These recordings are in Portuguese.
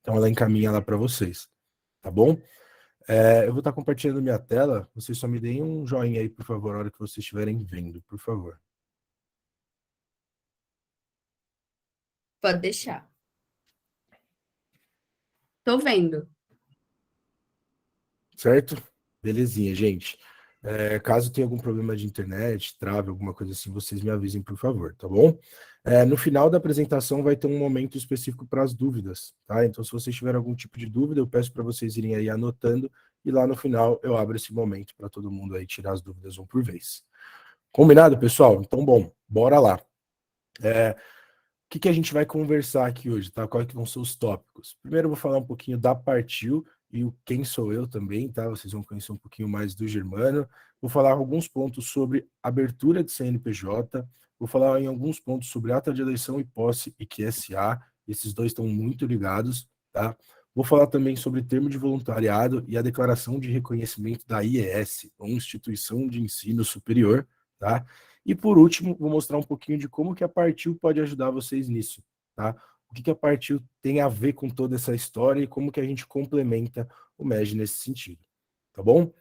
Então ela encaminha lá para vocês, tá bom? Eu vou estar compartilhando minha tela, vocês só me deem um joinha aí, por favor, na hora que vocês estiverem vendo, por favor. Pode deixar. Tô vendo. Certo? Belezinha, gente. Caso tenha algum problema de internet, trave, alguma coisa assim, vocês me avisem, por favor, tá bom? No final da apresentação vai ter um momento específico para as dúvidas, tá? Então, se vocês tiverem algum tipo de dúvida, eu peço para vocês irem aí anotando e lá no final eu abro esse momento para todo mundo aí tirar as dúvidas um por vez. Combinado, pessoal? Então, bom, bora lá. O que a gente vai conversar aqui hoje, tá? Quais que vão ser os tópicos? Primeiro eu vou falar um pouquinho da Partiu e o quem sou eu também, tá? Vocês vão conhecer um pouquinho mais do Germano. Vou falar alguns pontos sobre abertura de CNPJ, vou falar em alguns pontos sobre ata de eleição e posse e QSA, esses dois estão muito ligados, tá? Vou falar também sobre termo de voluntariado e a declaração de reconhecimento da IES, ou Instituição de Ensino Superior, tá? E por último, vou mostrar um pouquinho de como que a Partiu pode ajudar vocês nisso, tá? O que a Partiu tem a ver com toda essa história e como que a gente complementa o MEG nesse sentido, tá bom?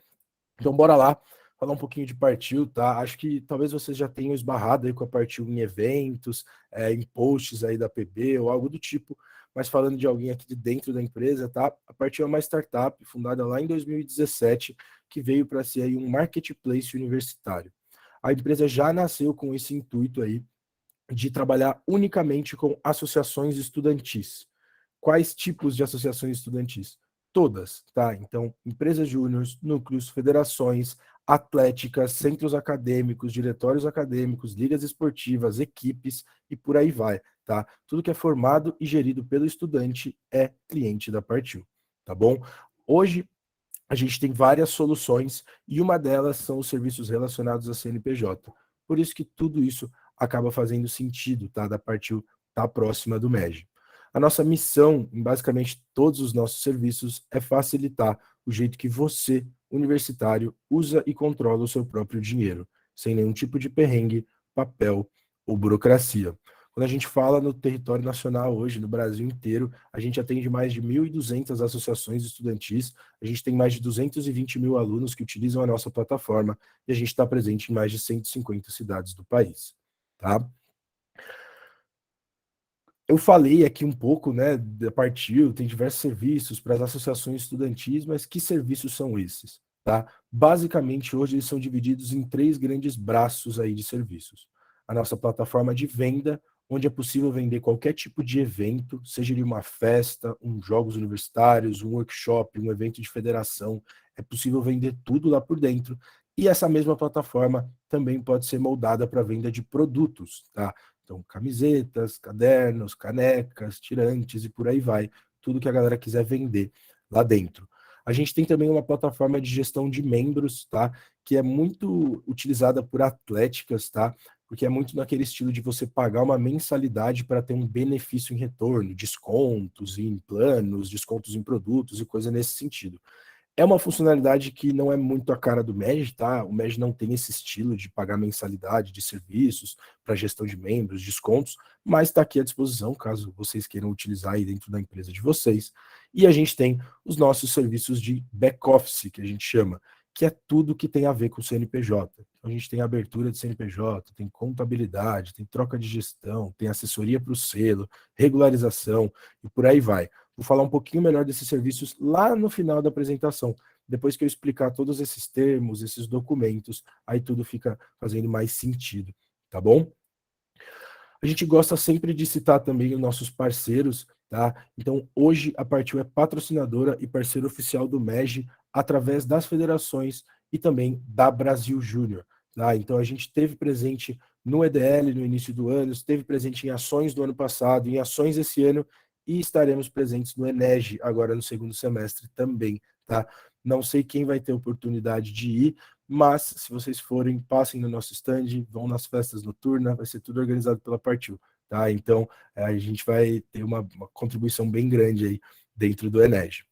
Então bora lá, falar um pouquinho de Partiu, tá? Acho que talvez vocês já tenham esbarrado aí com a Partiu em eventos, em posts aí da PB ou algo do tipo, mas falando de alguém aqui de dentro da empresa, tá? A Partiu é uma startup fundada lá em 2017 que veio para ser aí um marketplace universitário. A empresa já nasceu com esse intuito aí de trabalhar unicamente com associações estudantis. Quais tipos de associações estudantis? Todas, tá? Então, empresas júniores, núcleos, federações, atléticas, centros acadêmicos, diretórios acadêmicos, ligas esportivas, equipes e por aí vai, tá? Tudo que é formado e gerido pelo estudante é cliente da Partiu, tá bom? Hoje, a gente tem várias soluções e uma delas são os serviços relacionados à CNPJ. Por isso que tudo isso acaba fazendo sentido, tá? Da Partiu estar próxima do MEG. A nossa missão, em basicamente todos os nossos serviços, é facilitar o jeito que você, universitário, usa e controla o seu próprio dinheiro, sem nenhum tipo de perrengue, papel ou burocracia. Quando a gente fala no território nacional hoje, no Brasil inteiro, a gente atende mais de 1.200 associações estudantis, a gente tem mais de 220 mil alunos que utilizam a nossa plataforma e a gente está presente em mais de 150 cidades do país, tá? Eu falei aqui um pouco, né, da Partiu, tem diversos serviços para as associações estudantis, mas que serviços são esses, tá? Basicamente, hoje eles são divididos em três grandes braços aí de serviços. A nossa plataforma de venda, onde é possível vender qualquer tipo de evento, seja ele uma festa, jogos universitários, um workshop, um evento de federação, é possível vender tudo lá por dentro. E essa mesma plataforma também pode ser moldada para venda de produtos, tá? Então, camisetas, cadernos, canecas, tirantes e por aí vai. Tudo que a galera quiser vender lá dentro. A gente tem também uma plataforma de gestão de membros, tá? Que é muito utilizada por atléticas, tá? Porque é muito naquele estilo de você pagar uma mensalidade para ter um benefício em retorno, descontos em planos, descontos em produtos e coisa nesse sentido. É uma funcionalidade que não é muito a cara do MEG, tá? O MEG não tem esse estilo de pagar mensalidade de serviços para gestão de membros, descontos, mas está aqui à disposição, caso vocês queiram utilizar aí dentro da empresa de vocês. E a gente tem os nossos serviços de back-office, que a gente chama, que é tudo que tem a ver com o CNPJ. Então, a gente tem abertura de CNPJ, tem contabilidade, tem troca de gestão, tem assessoria para o selo, regularização e por aí vai. Vou falar um pouquinho melhor desses serviços lá no final da apresentação. Depois que eu explicar todos esses termos, esses documentos, aí tudo fica fazendo mais sentido, tá bom? A gente gosta sempre de citar também os nossos parceiros, tá? Então, hoje a Partiu é patrocinadora e parceiro oficial do MEG através das federações e também da Brasil Júnior, tá? Então, a gente esteve presente no EDL no início do ano, esteve presente em ações do ano passado, em ações esse ano e estaremos presentes no ENERGI agora no segundo semestre também, tá? Não sei quem vai ter oportunidade de ir, mas se vocês forem, passem no nosso stand, vão nas festas noturnas, vai ser tudo organizado pela Partiu, tá? Então, a gente vai ter uma contribuição bem grande aí dentro do Enege.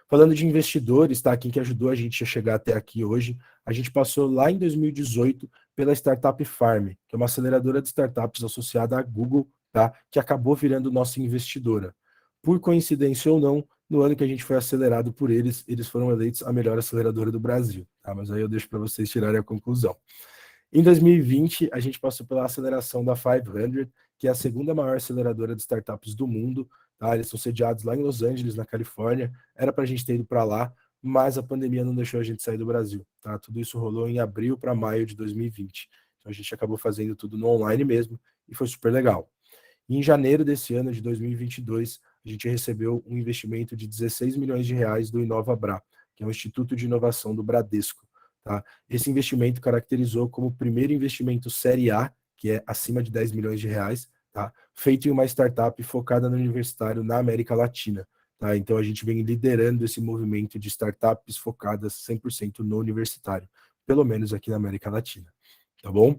Falando de investidores, tá? Quem que ajudou a gente a chegar até aqui hoje, a gente passou lá em 2018 pela Startup Farm, que é uma aceleradora de startups associada à Google, tá? Que acabou virando nossa investidora. por coincidência ou não, no ano que a gente foi acelerado por eles, eles foram eleitos a melhor aceleradora do Brasil, tá? Mas aí eu deixo para vocês tirarem a conclusão. Em 2020, a gente passou pela aceleração da 500, que é a segunda maior aceleradora de startups do mundo, tá? Eles são sediados lá em Los Angeles, na Califórnia. Era para a gente ter ido para lá, mas a pandemia não deixou a gente sair do Brasil, tá? Tudo isso rolou em abril para maio de 2020. Então a gente acabou fazendo tudo no online mesmo e foi super legal. E em janeiro desse ano, de 2022, a gente recebeu um investimento de 16 milhões de reais do InovaBra, que é um instituto de inovação do Bradesco. Tá? Esse investimento caracterizou como o primeiro investimento Série A, que é acima de 10 milhões de reais, tá? Feito em uma startup focada no universitário na América Latina. Tá? Então a gente vem liderando esse movimento de startups focadas 100% no universitário, pelo menos aqui na América Latina. Tá bom?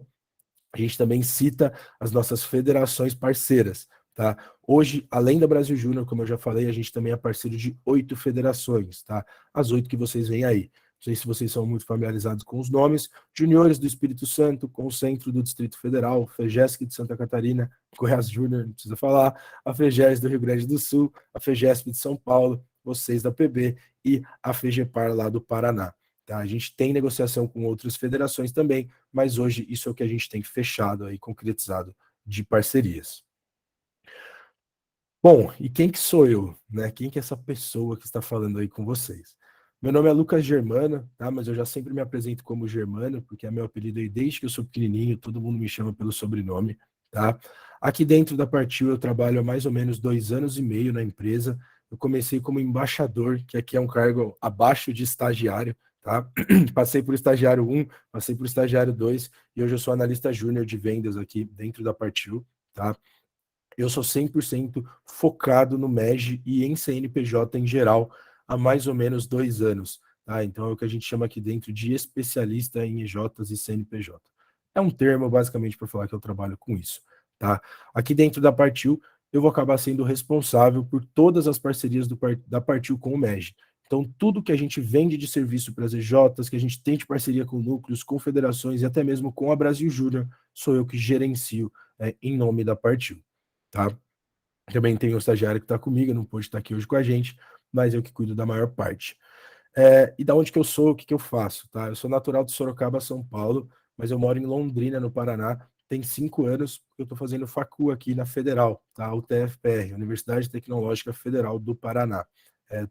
A gente também cita as nossas federações parceiras, tá? Hoje, além da Brasil Júnior, como eu já falei, a gente também é parceiro de 8 federações, tá? As 8 que vocês veem aí. Não sei se vocês são muito familiarizados com os nomes. Juniores do Espírito Santo, Concentro do Distrito Federal, FEGESC de Santa Catarina, Goiás Júnior, não precisa falar, a FEGES do Rio Grande do Sul, a FEGESP de São Paulo, vocês da PB e a FEGEPAR lá do Paraná. Tá? A gente tem negociação com outras federações também, mas hoje isso é o que a gente tem fechado aí, concretizado de parcerias. Bom, e quem que sou eu, né? Quem que é essa pessoa que está falando aí com vocês? Meu nome é Lucas Germano, tá? Mas eu já sempre me apresento como Germano, porque é meu apelido aí desde que eu sou pequenininho, todo mundo me chama pelo sobrenome, tá? Aqui dentro da Partiu eu trabalho há mais ou menos 2 anos e meio na empresa. Eu comecei como embaixador, que aqui é um cargo abaixo de estagiário, tá? Passei por estagiário 1, passei por estagiário 2 e hoje eu sou analista júnior de vendas aqui dentro da Partiu, tá? Eu sou 100% focado no MEG e em CNPJ em geral há mais ou menos 2 anos. Tá? Então é o que a gente chama aqui dentro de especialista em EJs e CNPJ. É um termo basicamente para falar que eu trabalho com isso. Tá? Aqui dentro da Partiu, eu vou acabar sendo responsável por todas as parcerias da Partiu com o MEG. Então, tudo que a gente vende de serviço para as EJs, que a gente tem de parceria com núcleos, com federações e até mesmo com a Brasil Júnior, sou eu que gerencio em nome da Partiu. Tá? Também tem o estagiário que está comigo, não pôde estar aqui hoje com a gente, mas eu que cuido da maior parte. E da onde que eu sou, o que que eu faço? Tá? Eu sou natural de Sorocaba, São Paulo, mas eu moro em Londrina, no Paraná, tem 5 anos que eu estou fazendo facu aqui na Federal, tá? UTFPR, Universidade Tecnológica Federal do Paraná.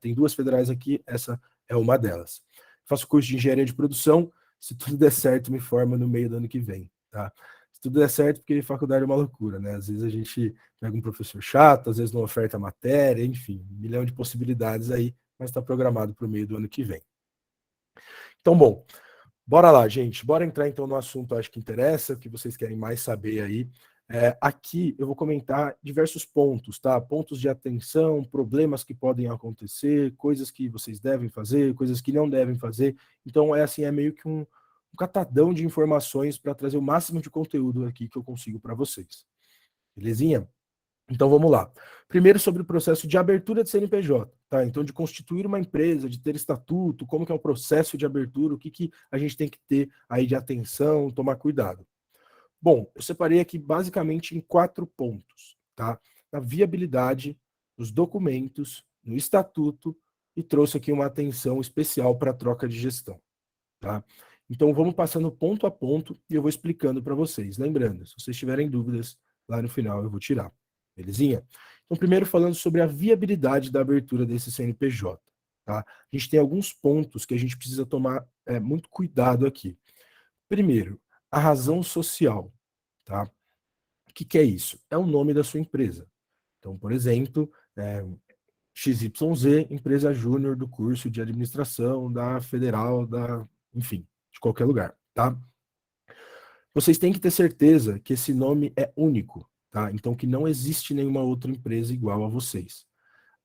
Tem 2 federais aqui, essa é uma delas. Faço curso de engenharia de produção, se tudo der certo, me formo no meio do ano que vem, tá? Se tudo der certo, porque faculdade é uma loucura, né? Às vezes a gente pega um professor chato, às vezes não oferta matéria, enfim, 1 milhão de possibilidades aí, mas está programado para o meio do ano que vem. Então, bom, bora lá, gente. Bora entrar então no assunto, acho que interessa, o que vocês querem mais saber aí. Aqui eu vou comentar diversos pontos, tá? Pontos de atenção, problemas que podem acontecer, coisas que vocês devem fazer, coisas que não devem fazer. Então, é meio que um catadão de informações para trazer o máximo de conteúdo aqui que eu consigo para vocês. Belezinha? Então vamos lá. Primeiro sobre o processo de abertura de CNPJ, tá? Então de constituir uma empresa, de ter estatuto, como que é o processo de abertura, o que que a gente tem que ter aí de atenção, tomar cuidado. Bom, eu separei aqui basicamente em 4 pontos, tá? Na viabilidade, nos documentos, no estatuto e trouxe aqui uma atenção especial para a troca de gestão, tá? Então vamos passando ponto a ponto e eu vou explicando para vocês. Lembrando, se vocês tiverem dúvidas, lá no final eu vou tirar. Belezinha? Então, primeiro falando sobre a viabilidade da abertura desse CNPJ. Tá? A gente tem alguns pontos que a gente precisa tomar muito cuidado aqui. Primeiro, a razão social. Tá? O que é isso? É o nome da sua empresa. Então, por exemplo, XYZ, empresa júnior do curso de administração da Federal, enfim, de qualquer lugar. Tá? Vocês têm que ter certeza que esse nome é único, tá? Então que não existe nenhuma outra empresa igual a vocês.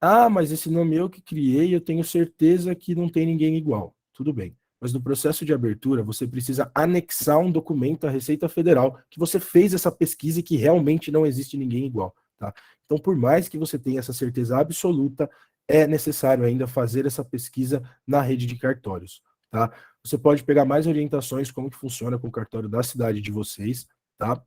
Ah, mas esse nome eu que criei, eu tenho certeza que não tem ninguém igual. Tudo bem. Mas no processo de abertura, você precisa anexar um documento à Receita Federal que você fez essa pesquisa e que realmente não existe ninguém igual, tá? Então, por mais que você tenha essa certeza absoluta, é necessário ainda fazer essa pesquisa na rede de cartórios, tá? Você pode pegar mais orientações como que funciona com o cartório da cidade de vocês, tá?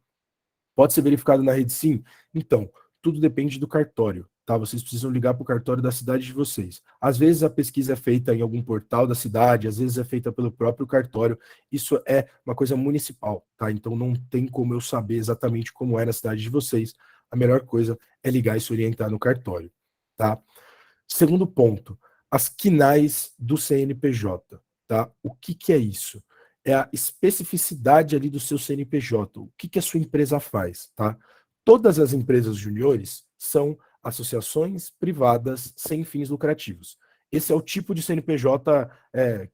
Pode ser verificado na rede sim? Então, tudo depende do cartório, tá? Vocês precisam ligar para o cartório da cidade de vocês. Às vezes a pesquisa é feita em algum portal da cidade, às vezes é feita pelo próprio cartório. Isso é uma coisa municipal, tá? Então não tem como eu saber exatamente como é na cidade de vocês. A melhor coisa é ligar e se orientar no cartório, tá? Segundo ponto, as quinais do CNPJ, tá? O que que é isso? É a especificidade ali do seu CNPJ. O que que a sua empresa faz, tá? Todas as empresas juniores são associações privadas sem fins lucrativos. Esse é o tipo de CNPJ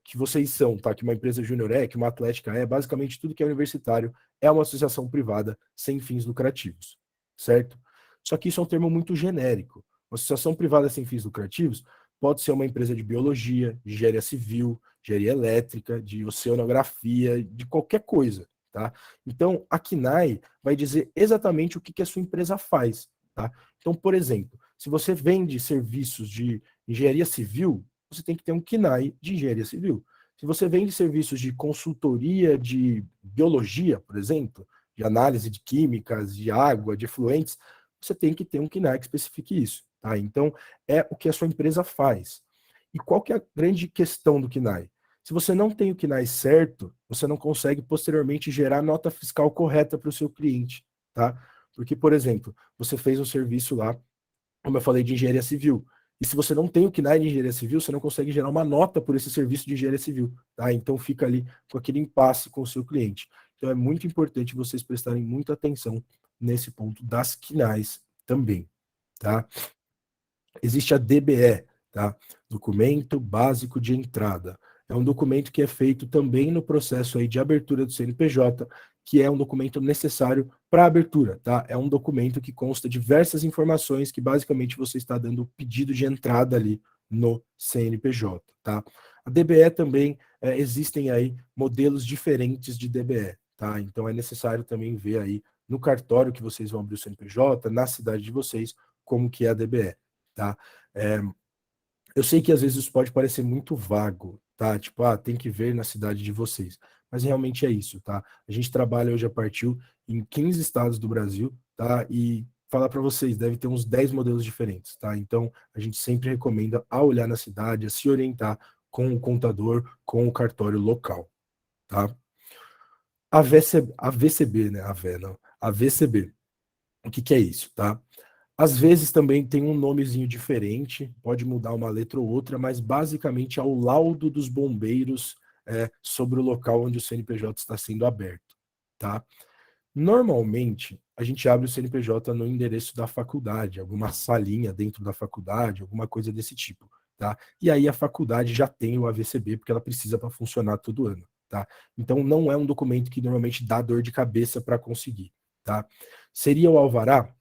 que vocês são, tá? Que uma empresa júnior é, que uma atlética é, basicamente tudo que é universitário é uma associação privada sem fins lucrativos, certo? Só que isso é um termo muito genérico. Uma associação privada sem fins lucrativos pode ser uma empresa de biologia, de engenharia civil, engenharia elétrica, de oceanografia, de qualquer coisa, tá? Então, a KNAI vai dizer exatamente o que a sua empresa faz, tá? Então, por exemplo, se você vende serviços de engenharia civil, você tem que ter um KNAI de engenharia civil. Se você vende serviços de consultoria de biologia, por exemplo, de análise de químicas, de água, de efluentes, você tem que ter um KNAI que especifique isso, tá? Então, é o que a sua empresa faz. E qual que é a grande questão do KNAI? Se você não tem o KNAI certo, você não consegue posteriormente gerar nota fiscal correta para o seu cliente, tá? Porque, por exemplo, você fez um serviço lá, como eu falei, de engenharia civil. E se você não tem o KNAI de engenharia civil, você não consegue gerar uma nota por esse serviço de engenharia civil, tá? Então fica ali com aquele impasse com o seu cliente. Então é muito importante vocês prestarem muita atenção nesse ponto das KNAIs também, tá? Existe a DBE, tá? Documento Básico de Entrada. É um documento que é feito também no processo aí de abertura do CNPJ, que é um documento necessário para a abertura, tá? É um documento que consta diversas informações que basicamente você está dando o pedido de entrada ali no CNPJ, tá? A DBE também, existem aí modelos diferentes de DBE, tá? Então é necessário também ver aí no cartório que vocês vão abrir o CNPJ, na cidade de vocês, como que é a DBE, tá? Eu sei que às vezes isso pode parecer muito vago, tá? Tipo, tem que ver na cidade de vocês. Mas realmente é isso, tá? A gente trabalha hoje a partir em 15 estados do Brasil, tá? E falar para vocês, deve ter uns 10 modelos diferentes, tá? Então, a gente sempre recomenda a olhar na cidade, a se orientar com o contador, com o cartório local, tá? A VCB, né? A V, não. A VCB. O que que é isso, tá? Às vezes também tem um nomezinho diferente, pode mudar uma letra ou outra, mas basicamente é o laudo dos bombeiros sobre o local onde o CNPJ está sendo aberto, tá? Normalmente, a gente abre o CNPJ no endereço da faculdade, alguma salinha dentro da faculdade, alguma coisa desse tipo, tá? E aí a faculdade já tem o AVCB, porque ela precisa para funcionar todo ano, tá? Então não é um documento que normalmente dá dor de cabeça para conseguir, tá? Seria o alvará?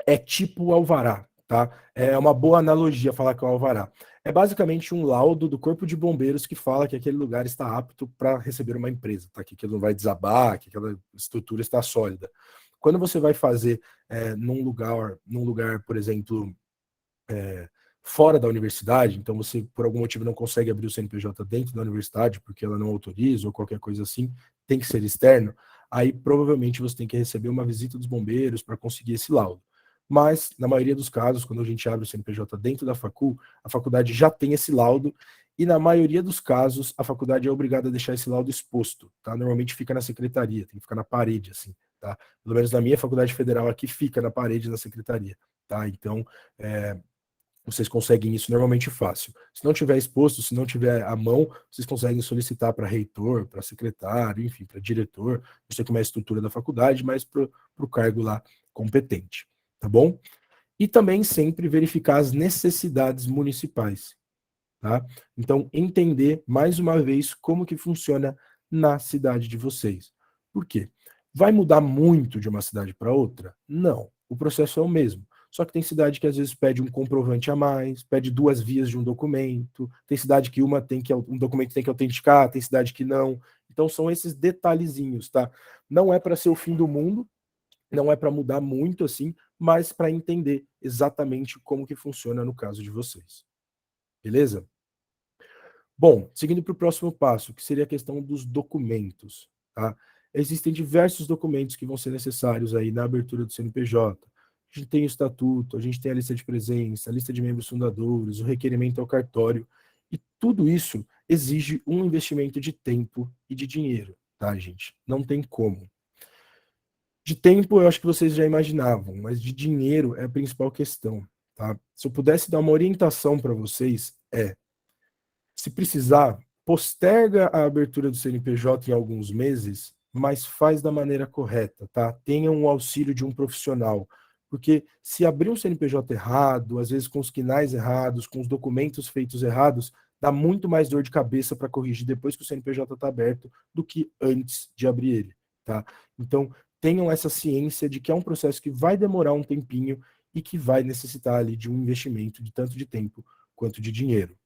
É tipo o alvará, tá? É uma boa analogia falar que é o alvará. É basicamente um laudo do Corpo de Bombeiros que fala que aquele lugar está apto para receber uma empresa, tá? Que aquilo não vai desabar, que aquela estrutura está sólida. Quando você vai fazer num lugar, por exemplo, fora da universidade, então você por algum motivo não consegue abrir o CNPJ dentro da universidade porque ela não autoriza ou qualquer coisa assim, tem que ser externo, aí provavelmente você tem que receber uma visita dos bombeiros para conseguir esse laudo. Mas, na maioria dos casos, quando a gente abre o CNPJ dentro da facul, a faculdade já tem esse laudo e, na maioria dos casos, a faculdade é obrigada a deixar esse laudo exposto, tá? Normalmente fica na secretaria, tem que ficar na parede, assim, tá? Pelo menos na minha faculdade federal aqui fica na parede da secretaria, tá? Então, vocês conseguem isso normalmente fácil. Se não tiver exposto, se não tiver à mão, vocês conseguem solicitar para reitor, para secretário, enfim, para diretor, não sei como é a estrutura da faculdade, mas para o cargo lá competente, tá bom? E também sempre verificar as necessidades municipais, tá? Então, entender mais uma vez como que funciona na cidade de vocês. Por quê? Vai mudar muito de uma cidade para outra? Não. O processo é o mesmo. Só que tem cidade que às vezes pede um comprovante a mais, pede 2 vias de um documento, tem cidade que um documento tem que autenticar, tem cidade que não. Então são esses detalhezinhos, tá? Não é para ser o fim do mundo, não é para mudar muito assim, mas para entender exatamente como que funciona no caso de vocês. Beleza? Bom, seguindo para o próximo passo, que seria a questão dos documentos, tá? Existem diversos documentos que vão ser necessários aí na abertura do CNPJ. A gente tem o estatuto, a gente tem a lista de presença, a lista de membros fundadores, o requerimento ao cartório, e tudo isso exige um investimento de tempo e de dinheiro, tá, gente? Não tem como. De tempo, eu acho que vocês já imaginavam, mas de dinheiro é a principal questão, tá? Se eu pudesse dar uma orientação para vocês, se precisar, posterga a abertura do CNPJ em alguns meses, mas faz da maneira correta, tá? Tenha um auxílio de um profissional. Porque se abrir um CNPJ errado, às vezes com os quinais errados, com os documentos feitos errados, dá muito mais dor de cabeça para corrigir depois que o CNPJ está aberto do que antes de abrir ele, tá? Então, tenham essa ciência de que é um processo que vai demorar um tempinho e que vai necessitar ali de um investimento de tanto de tempo quanto de dinheiro.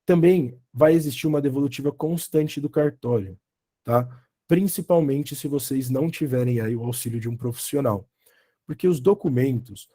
Também vai existir uma devolutiva constante do cartório, tá? Principalmente se vocês não tiverem aí o auxílio de um profissional. Porque os documentos,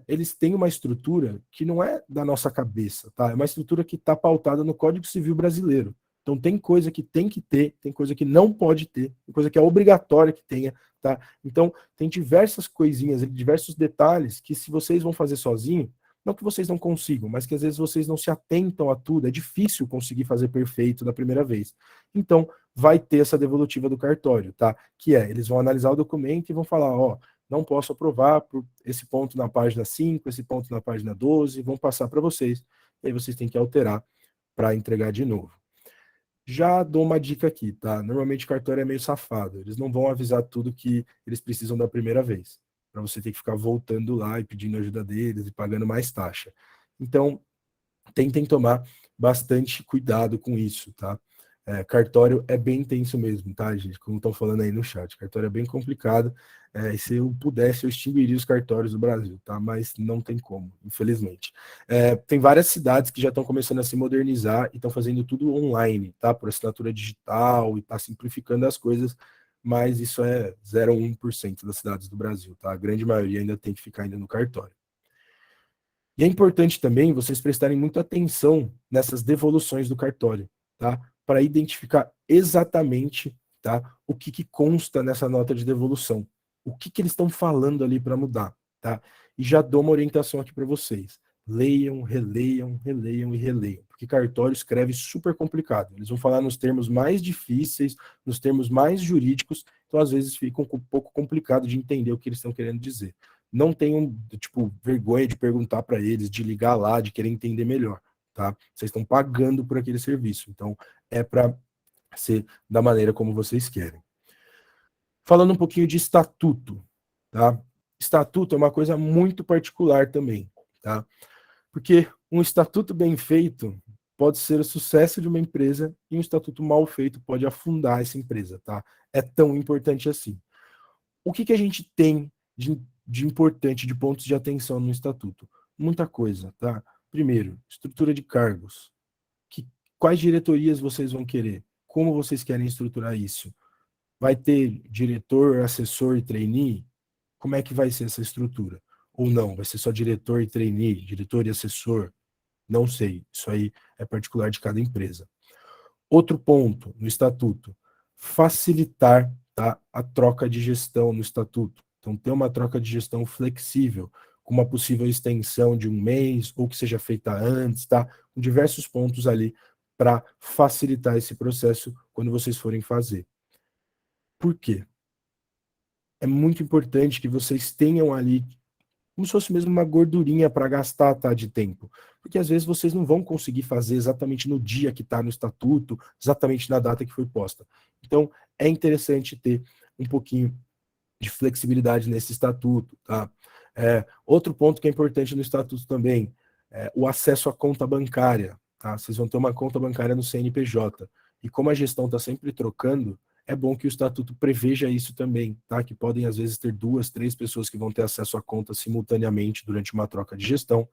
eles têm uma estrutura que não é da nossa cabeça, tá? É uma estrutura que está pautada no Código Civil Brasileiro. Então tem coisa que tem que ter, tem coisa que não pode ter, tem coisa que é obrigatória que tenha, tá? Então tem diversas coisinhas, diversos detalhes que se vocês vão fazer sozinho, não que vocês não consigam, mas que às vezes vocês não se atentam a tudo, é difícil conseguir fazer perfeito da primeira vez. Então vai ter essa devolutiva do cartório, tá? Que eles vão analisar o documento e vão falar, ó, não posso aprovar por esse ponto na página 5, esse ponto na página 12, vão passar para vocês, e aí vocês têm que alterar para entregar de novo. Já dou uma dica aqui, tá? Normalmente o cartório é meio safado, eles não vão avisar tudo que eles precisam da primeira vez, para você ter que ficar voltando lá e pedindo ajuda deles e pagando mais taxa. Então, tentem tomar bastante cuidado com isso, tá? Cartório é bem intenso mesmo, tá, gente? Como estão falando aí no chat. Cartório é bem complicado. E se eu pudesse, eu extinguiria os cartórios do Brasil, tá? Mas não tem como, infelizmente. Tem várias cidades que já estão começando a se modernizar e estão fazendo tudo online, tá? Por assinatura digital e está simplificando as coisas, mas isso é 0,1% das cidades do Brasil, tá? A grande maioria ainda tem que ficar ainda no cartório. E é importante também vocês prestarem muita atenção nessas devoluções do cartório, tá? Para identificar exatamente, tá, o que consta nessa nota de devolução. O que eles estão falando ali para mudar, tá? E já dou uma orientação aqui para vocês. Leiam, releiam, releiam e releiam. Porque cartório escreve super complicado. Eles vão falar nos termos mais difíceis, nos termos mais jurídicos, então às vezes fica um pouco complicado de entender o que eles estão querendo dizer. Não tenham, tipo, vergonha de perguntar para eles, de ligar lá, de querer entender melhor, tá? Vocês estão pagando por aquele serviço, então é para ser da maneira como vocês querem. Falando um pouquinho de estatuto, tá? Estatuto é uma coisa muito particular também, tá? Porque um estatuto bem feito pode ser o sucesso de uma empresa e um estatuto mal feito pode afundar essa empresa, tá? É tão importante assim. O que a gente tem de importante, de pontos de atenção no estatuto? Muita coisa, tá? Primeiro, estrutura de cargos. Quais diretorias vocês vão querer? Como vocês querem estruturar isso? Vai ter diretor, assessor e trainee? Como é que vai ser essa estrutura? Ou não, vai ser só diretor e trainee, diretor e assessor? Não sei, isso aí é particular de cada empresa. Outro ponto no estatuto, facilitar, tá, a troca de gestão no estatuto. Então, ter uma troca de gestão flexível, com uma possível extensão de um mês, ou que seja feita antes, tá? Com diversos pontos ali para facilitar esse processo quando vocês forem fazer. Por quê? É muito importante que vocês tenham ali como se fosse mesmo uma gordurinha para gastar, tá, de tempo. Porque às vezes vocês não vão conseguir fazer exatamente no dia que está no estatuto, exatamente na data que foi posta. Então, é interessante ter um pouquinho de flexibilidade nesse estatuto, tá? Outro ponto que é importante no estatuto também é o acesso à conta bancária, tá? Vocês vão ter uma conta bancária no CNPJ. E como a gestão está sempre trocando, é bom que o estatuto preveja isso também, tá? Que podem, às vezes, ter 2, 3 pessoas que vão ter acesso à conta simultaneamente durante uma troca de gestão,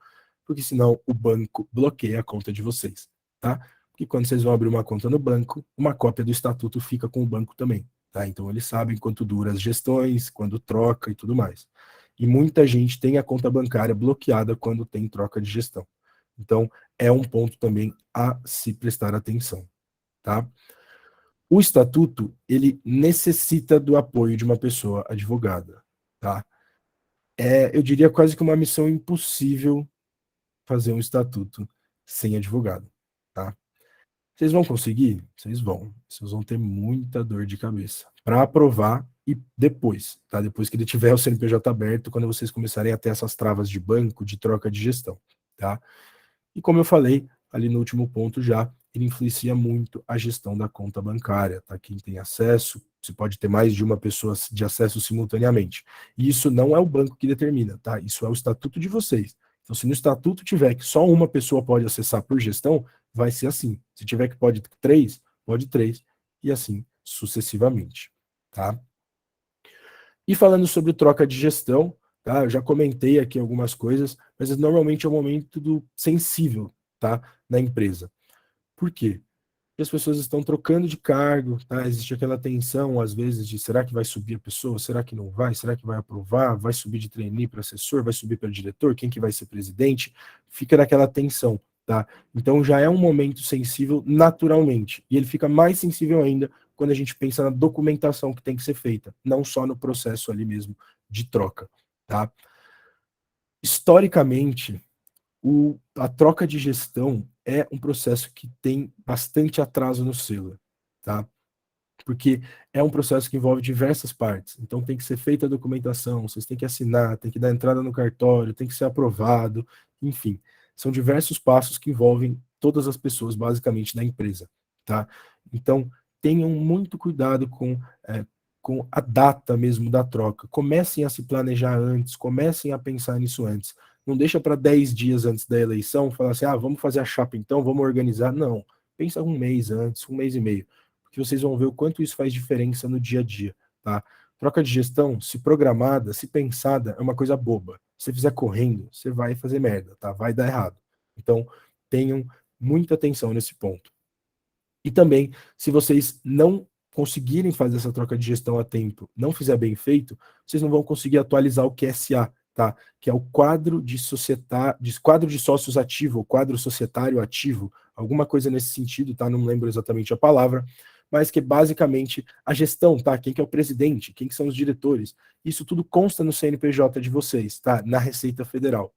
porque senão o banco bloqueia a conta de vocês, tá? Porque quando vocês vão abrir uma conta no banco, uma cópia do estatuto fica com o banco também, tá? Então eles sabem quanto dura as gestões, quando troca e tudo mais. E muita gente tem a conta bancária bloqueada quando tem troca de gestão. Então, é um ponto também a se prestar atenção, tá? O estatuto, ele necessita do apoio de uma pessoa advogada, tá? eu diria quase que uma missão impossível fazer um estatuto sem advogado, tá? Vocês vão conseguir? Vocês vão. Vocês vão ter muita dor de cabeça para aprovar e depois, tá? Depois que ele tiver o CNPJ aberto, quando vocês começarem a ter essas travas de banco, de troca de gestão, tá? E como eu falei ali no último ponto já, ele influencia muito a gestão da conta bancária, tá? Quem tem acesso, você pode ter mais de uma pessoa de acesso simultaneamente. E isso não é o banco que determina, tá? Isso é o estatuto de vocês. Então, se no estatuto tiver que só uma pessoa pode acessar por gestão, vai ser assim. Se tiver que pode três, e assim sucessivamente, tá? E falando sobre troca de gestão, tá? Eu já comentei aqui algumas coisas, mas normalmente é um momento sensível, tá? Na empresa. Por quê? Porque as pessoas estão trocando de cargo, tá? Existe aquela tensão, às vezes, de será que vai subir a pessoa, será que não vai, será que vai aprovar, vai subir de trainee para assessor, vai subir para diretor, quem que vai ser presidente? Fica naquela tensão, tá? Então já é um momento sensível naturalmente, e ele fica mais sensível ainda quando a gente pensa na documentação que tem que ser feita, não só no processo ali mesmo de troca, tá? Historicamente, a troca de gestão é um processo que tem bastante atraso no selo, tá? Porque é um processo que envolve diversas partes. Então tem que ser feita a documentação, vocês têm que assinar, tem que dar entrada no cartório, tem que ser aprovado, enfim. São diversos passos que envolvem todas as pessoas, basicamente, da empresa, tá? Então, tenham muito cuidado com a data mesmo da troca. Comecem a se planejar antes, comecem a pensar nisso antes. Não deixa para 10 dias antes da eleição falar assim, vamos fazer a chapa então, vamos organizar. Não, pensa um mês antes, um mês e meio, porque vocês vão ver o quanto isso faz diferença no dia a dia, tá? Troca de gestão, se programada, se pensada, é uma coisa boba. Se você fizer correndo, você vai fazer merda, tá? Vai dar errado. Então, tenham muita atenção nesse ponto. E também, se vocês não conseguirem fazer essa troca de gestão a tempo, não fizer bem feito, vocês não vão conseguir atualizar o QSA, tá? Que é o quadro de sócios ativo, o quadro societário ativo, alguma coisa nesse sentido, tá? Não lembro exatamente a palavra, mas que é basicamente a gestão, tá? Quem que é o presidente, quem que são os diretores. Isso tudo consta no CNPJ de vocês, tá? Na Receita Federal.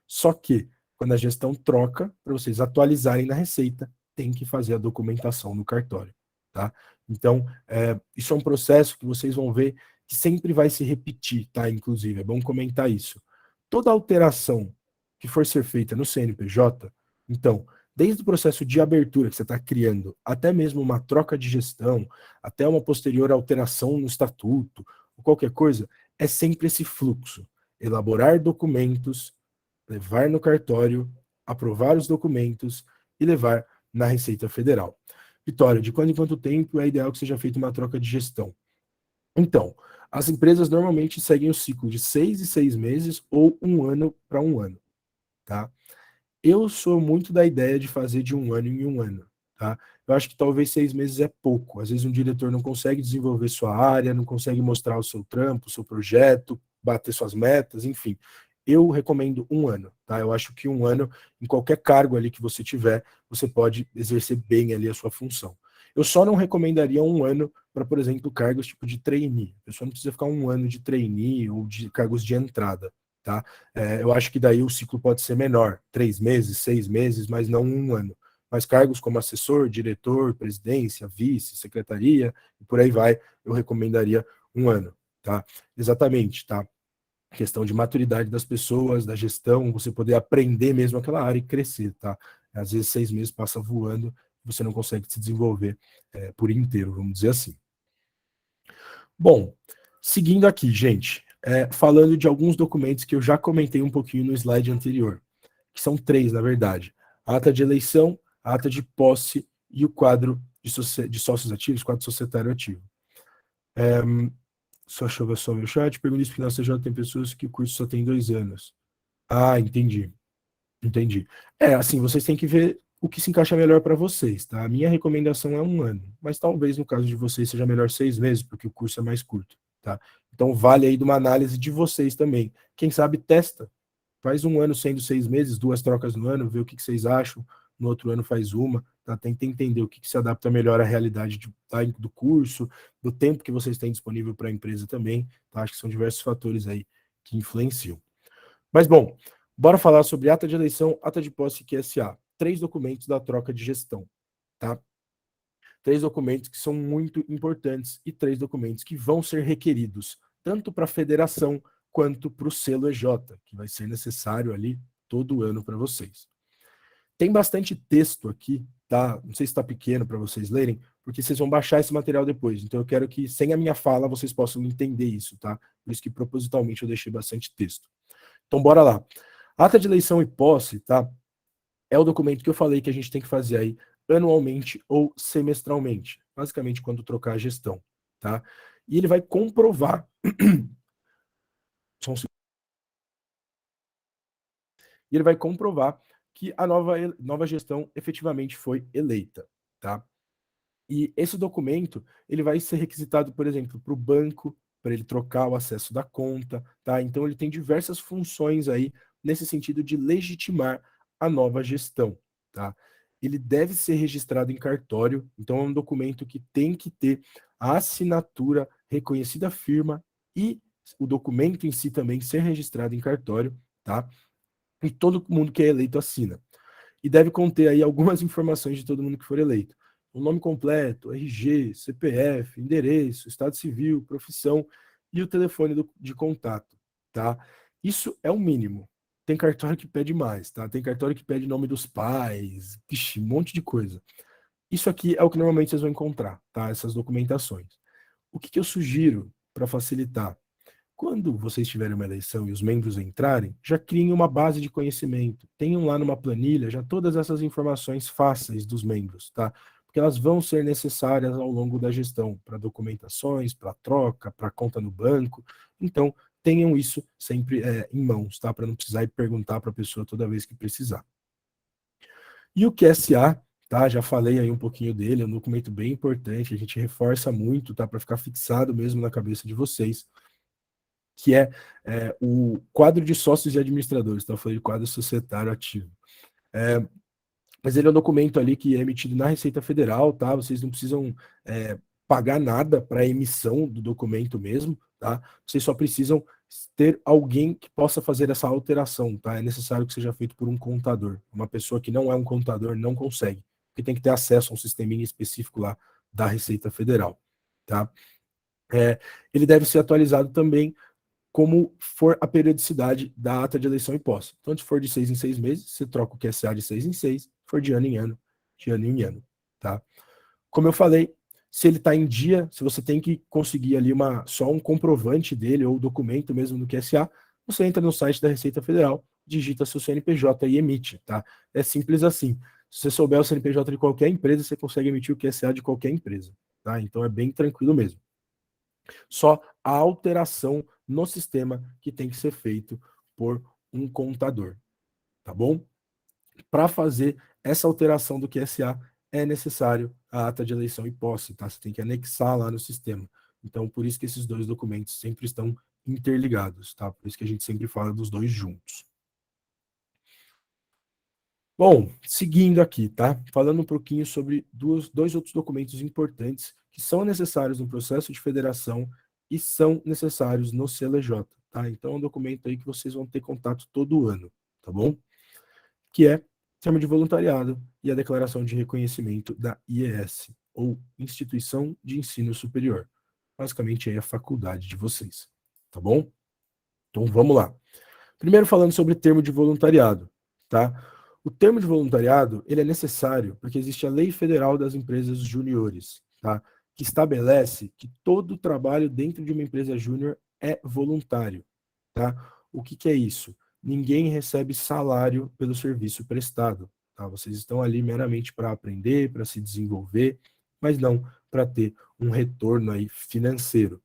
Só que, quando a gestão troca, para vocês atualizarem na Receita, tem que fazer a documentação no cartório, tá? Então, isso é um processo que vocês vão ver que sempre vai se repetir, tá? Inclusive, é bom comentar isso. Toda alteração que for ser feita no CNPJ, então, desde o processo de abertura que você está criando, até mesmo uma troca de gestão, até uma posterior alteração no estatuto, ou qualquer coisa, é sempre esse fluxo. Elaborar documentos, levar no cartório, aprovar os documentos e levar na Receita Federal. Vitória, de quando em quanto tempo é ideal que seja feita uma troca de gestão? Então, as empresas normalmente seguem o ciclo de 6 em 6 meses ou um ano para um ano, tá? Eu sou muito da ideia de fazer de um ano em um ano, tá? Eu acho que talvez 6 meses é pouco. Às vezes um diretor não consegue desenvolver sua área, não consegue mostrar o seu trampo, o seu projeto, bater suas metas, enfim. Eu recomendo um ano, tá? Eu acho que um ano, em qualquer cargo ali que você tiver, você pode exercer bem ali a sua função. Eu só não recomendaria um ano para, por exemplo, cargos tipo de trainee. A pessoa não precisa ficar um ano de trainee ou de cargos de entrada, tá? Eu acho que daí o ciclo pode ser menor, 3 meses, 6 meses, mas não um ano. Mas cargos como assessor, diretor, presidência, vice, secretaria, e por aí vai, eu recomendaria um ano, tá? Exatamente, tá? Questão de maturidade das pessoas, da gestão, você poder aprender mesmo aquela área e crescer, tá? Às vezes 6 meses passa voando, você não consegue se desenvolver por inteiro, vamos dizer assim. Bom, seguindo aqui, gente, falando de alguns documentos que eu já comentei um pouquinho no slide anterior, que são três, na verdade. A ata de eleição, a ata de posse e o quadro de sócios ativos, quadro societário ativo. Só deixa eu ver só o meu chat. Pergunta se na CJ tem pessoas que o curso só tem 2 anos. Ah, entendi. Entendi. Assim, vocês têm que ver o que se encaixa melhor para vocês, tá? A minha recomendação é um ano, mas talvez no caso de vocês seja melhor 6 meses, porque o curso é mais curto, tá? Então vale aí de uma análise de vocês também. Quem sabe testa. Faz um ano sendo 6 meses, 2 trocas no ano, vê o que vocês acham. No outro ano faz uma, tá? Tenta entender o que se adapta melhor à realidade do curso, do tempo que vocês têm disponível para a empresa também, tá? Acho que são diversos fatores aí que influenciam. Mas, bom, bora falar sobre ata de eleição, ata de posse e QSA. 3 documentos da troca de gestão, tá? 3 documentos que são muito importantes e 3 documentos que vão ser requeridos, tanto para a federação quanto para o selo EJ, que vai ser necessário ali todo ano para vocês. Tem bastante texto aqui, tá? Não sei se está pequeno para vocês lerem, porque vocês vão baixar esse material depois. Então eu quero que, sem a minha fala, vocês possam entender isso, tá? Por isso que propositalmente eu deixei bastante texto. Então bora lá. Ata de eleição e posse, tá? É o documento que eu falei que a gente tem que fazer aí anualmente ou semestralmente, basicamente quando trocar a gestão, tá? E ele vai comprovar e ele vai comprovar que a nova gestão efetivamente foi eleita, tá? E esse documento, ele vai ser requisitado, por exemplo, para o banco, para ele trocar o acesso da conta, tá? Então ele tem diversas funções aí nesse sentido de legitimar a nova gestão, tá? Ele deve ser registrado em cartório, então é um documento que tem que ter a assinatura, reconhecida firma e o documento em si também ser registrado em cartório, tá? E todo mundo que é eleito assina. E deve conter aí algumas informações de todo mundo que for eleito. O nome completo, RG, CPF, endereço, estado civil, profissão e o telefone de contato, tá? Isso é o mínimo. Tem cartório que pede mais, tá? Tem cartório que pede nome dos pais, um monte de coisa. Isso aqui é o que normalmente vocês vão encontrar, tá? Essas documentações. O que eu sugiro para facilitar? Quando vocês tiverem uma eleição e os membros entrarem, já criem uma base de conhecimento. Tenham lá numa planilha já todas essas informações fáceis dos membros, tá? Porque elas vão ser necessárias ao longo da gestão, para documentações, para troca, para conta no banco. Então, tenham isso sempre em mãos, tá? Para não precisar ir perguntar para a pessoa toda vez que precisar. E o QSA, tá? Já falei aí um pouquinho dele, é um documento bem importante, a gente reforça muito, tá? Para ficar fixado mesmo na cabeça de vocês, que é o quadro de sócios e administradores, tá? Eu falei de quadro societário ativo. Mas ele é um documento ali que é emitido na Receita Federal, tá? Vocês não precisam pagar nada para a emissão do documento mesmo, tá? Vocês só precisam ter alguém que possa fazer essa alteração, tá? É necessário que seja feito por um contador. Uma pessoa que não é um contador não consegue, porque tem que ter acesso a um sisteminha específico lá da Receita Federal, tá? Ele deve ser atualizado também como for a periodicidade da ata de eleição e posse. Então, se for de 6 em 6 meses, você troca o QSA de 6 em 6, se for de ano em ano, de ano em ano, tá? Como eu falei, se ele está em dia, se você tem que conseguir ali só um comprovante dele, ou documento mesmo no QSA, você entra no site da Receita Federal, digita seu CNPJ e emite, tá? É simples assim. Se você souber o CNPJ de qualquer empresa, você consegue emitir o QSA de qualquer empresa, tá? Então é bem tranquilo mesmo. Só a alteração no sistema que tem que ser feito por um contador, tá bom? Para fazer essa alteração do QSA, é necessário a ata de eleição e posse, tá? Você tem que anexar lá no sistema. Então, por isso que esses dois documentos sempre estão interligados, tá? Por isso que a gente sempre fala dos dois juntos. Bom, seguindo aqui, tá? Falando um pouquinho sobre dois outros documentos importantes que são necessários no processo de federação e são necessários no CLJ, tá? Então é um documento aí que vocês vão ter contato todo ano, tá bom? Que é termo de voluntariado e a declaração de reconhecimento da IES, ou Instituição de Ensino Superior. Basicamente é a faculdade de vocês, tá bom? Então vamos lá. Primeiro falando sobre termo de voluntariado, tá? O termo de voluntariado, ele é necessário porque existe a Lei Federal das Empresas Júniores, tá? Que estabelece que todo trabalho dentro de uma empresa júnior é voluntário, tá? O que é isso? Ninguém recebe salário pelo serviço prestado, tá? Vocês estão ali meramente para aprender, para se desenvolver, mas não para ter um retorno aí financeiro.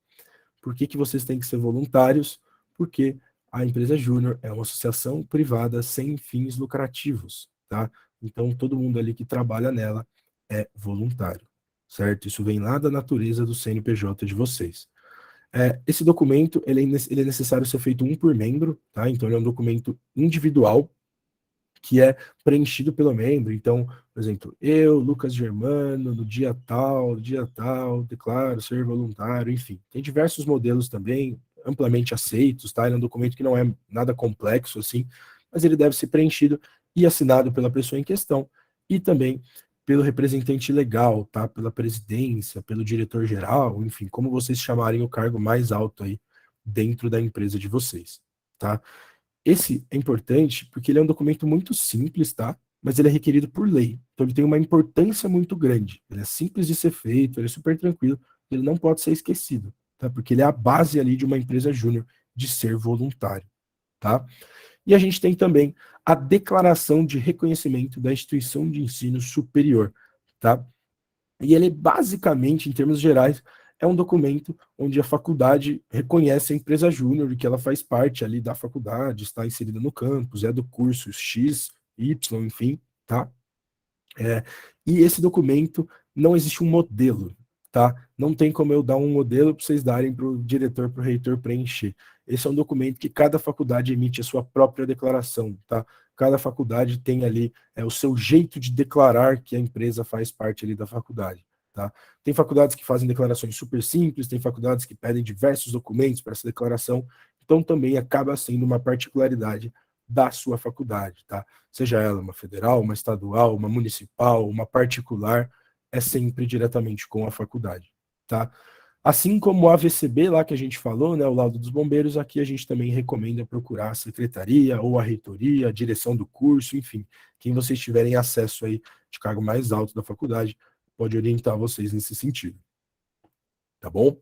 Por que vocês têm que ser voluntários? Porque a empresa júnior é uma associação privada sem fins lucrativos, tá? Então, todo mundo ali que trabalha nela é voluntário, certo? Isso vem lá da natureza do CNPJ de vocês. Esse documento, ele é necessário ser feito um por membro, tá? Então, ele é um documento individual, que é preenchido pelo membro. Então, por exemplo, eu, Lucas Germano, no dia tal, declaro ser voluntário, enfim. Tem diversos modelos também, amplamente aceitos, tá? Ele é um documento que não é nada complexo, assim, mas ele deve ser preenchido e assinado pela pessoa em questão e também pelo representante legal, tá? Pela presidência, pelo diretor-geral, enfim, como vocês chamarem o cargo mais alto aí dentro da empresa de vocês, tá? Esse é importante porque ele é um documento muito simples, tá? Mas ele é requerido por lei. Então ele tem uma importância muito grande. Ele é simples de ser feito, ele é super tranquilo, ele não pode ser esquecido, tá? Porque ele é a base ali de uma empresa júnior de ser voluntário, tá? E a gente tem também a declaração de reconhecimento da instituição de ensino superior, tá? E ele basicamente, em termos gerais, é um documento onde a faculdade reconhece a empresa júnior e que ela faz parte ali da faculdade, está inserida no campus, é do curso X, Y, enfim, tá? E esse documento não existe um modelo, tá? Não tem como eu dar um modelo para vocês darem para o diretor, para o reitor preencher. Esse é um documento que cada faculdade emite a sua própria declaração, tá? Cada faculdade tem ali o seu jeito de declarar que a empresa faz parte ali da faculdade, tá? Tem faculdades que fazem declarações super simples, tem faculdades que pedem diversos documentos para essa declaração, então também acaba sendo uma particularidade da sua faculdade, tá? Seja ela uma federal, uma estadual, uma municipal, uma particular, é sempre diretamente com a faculdade, tá? Assim como o AVCB lá que a gente falou, né, o laudo dos bombeiros, aqui a gente também recomenda procurar a secretaria ou a reitoria, a direção do curso, enfim, quem vocês tiverem acesso aí de cargo mais alto da faculdade, pode orientar vocês nesse sentido, tá bom?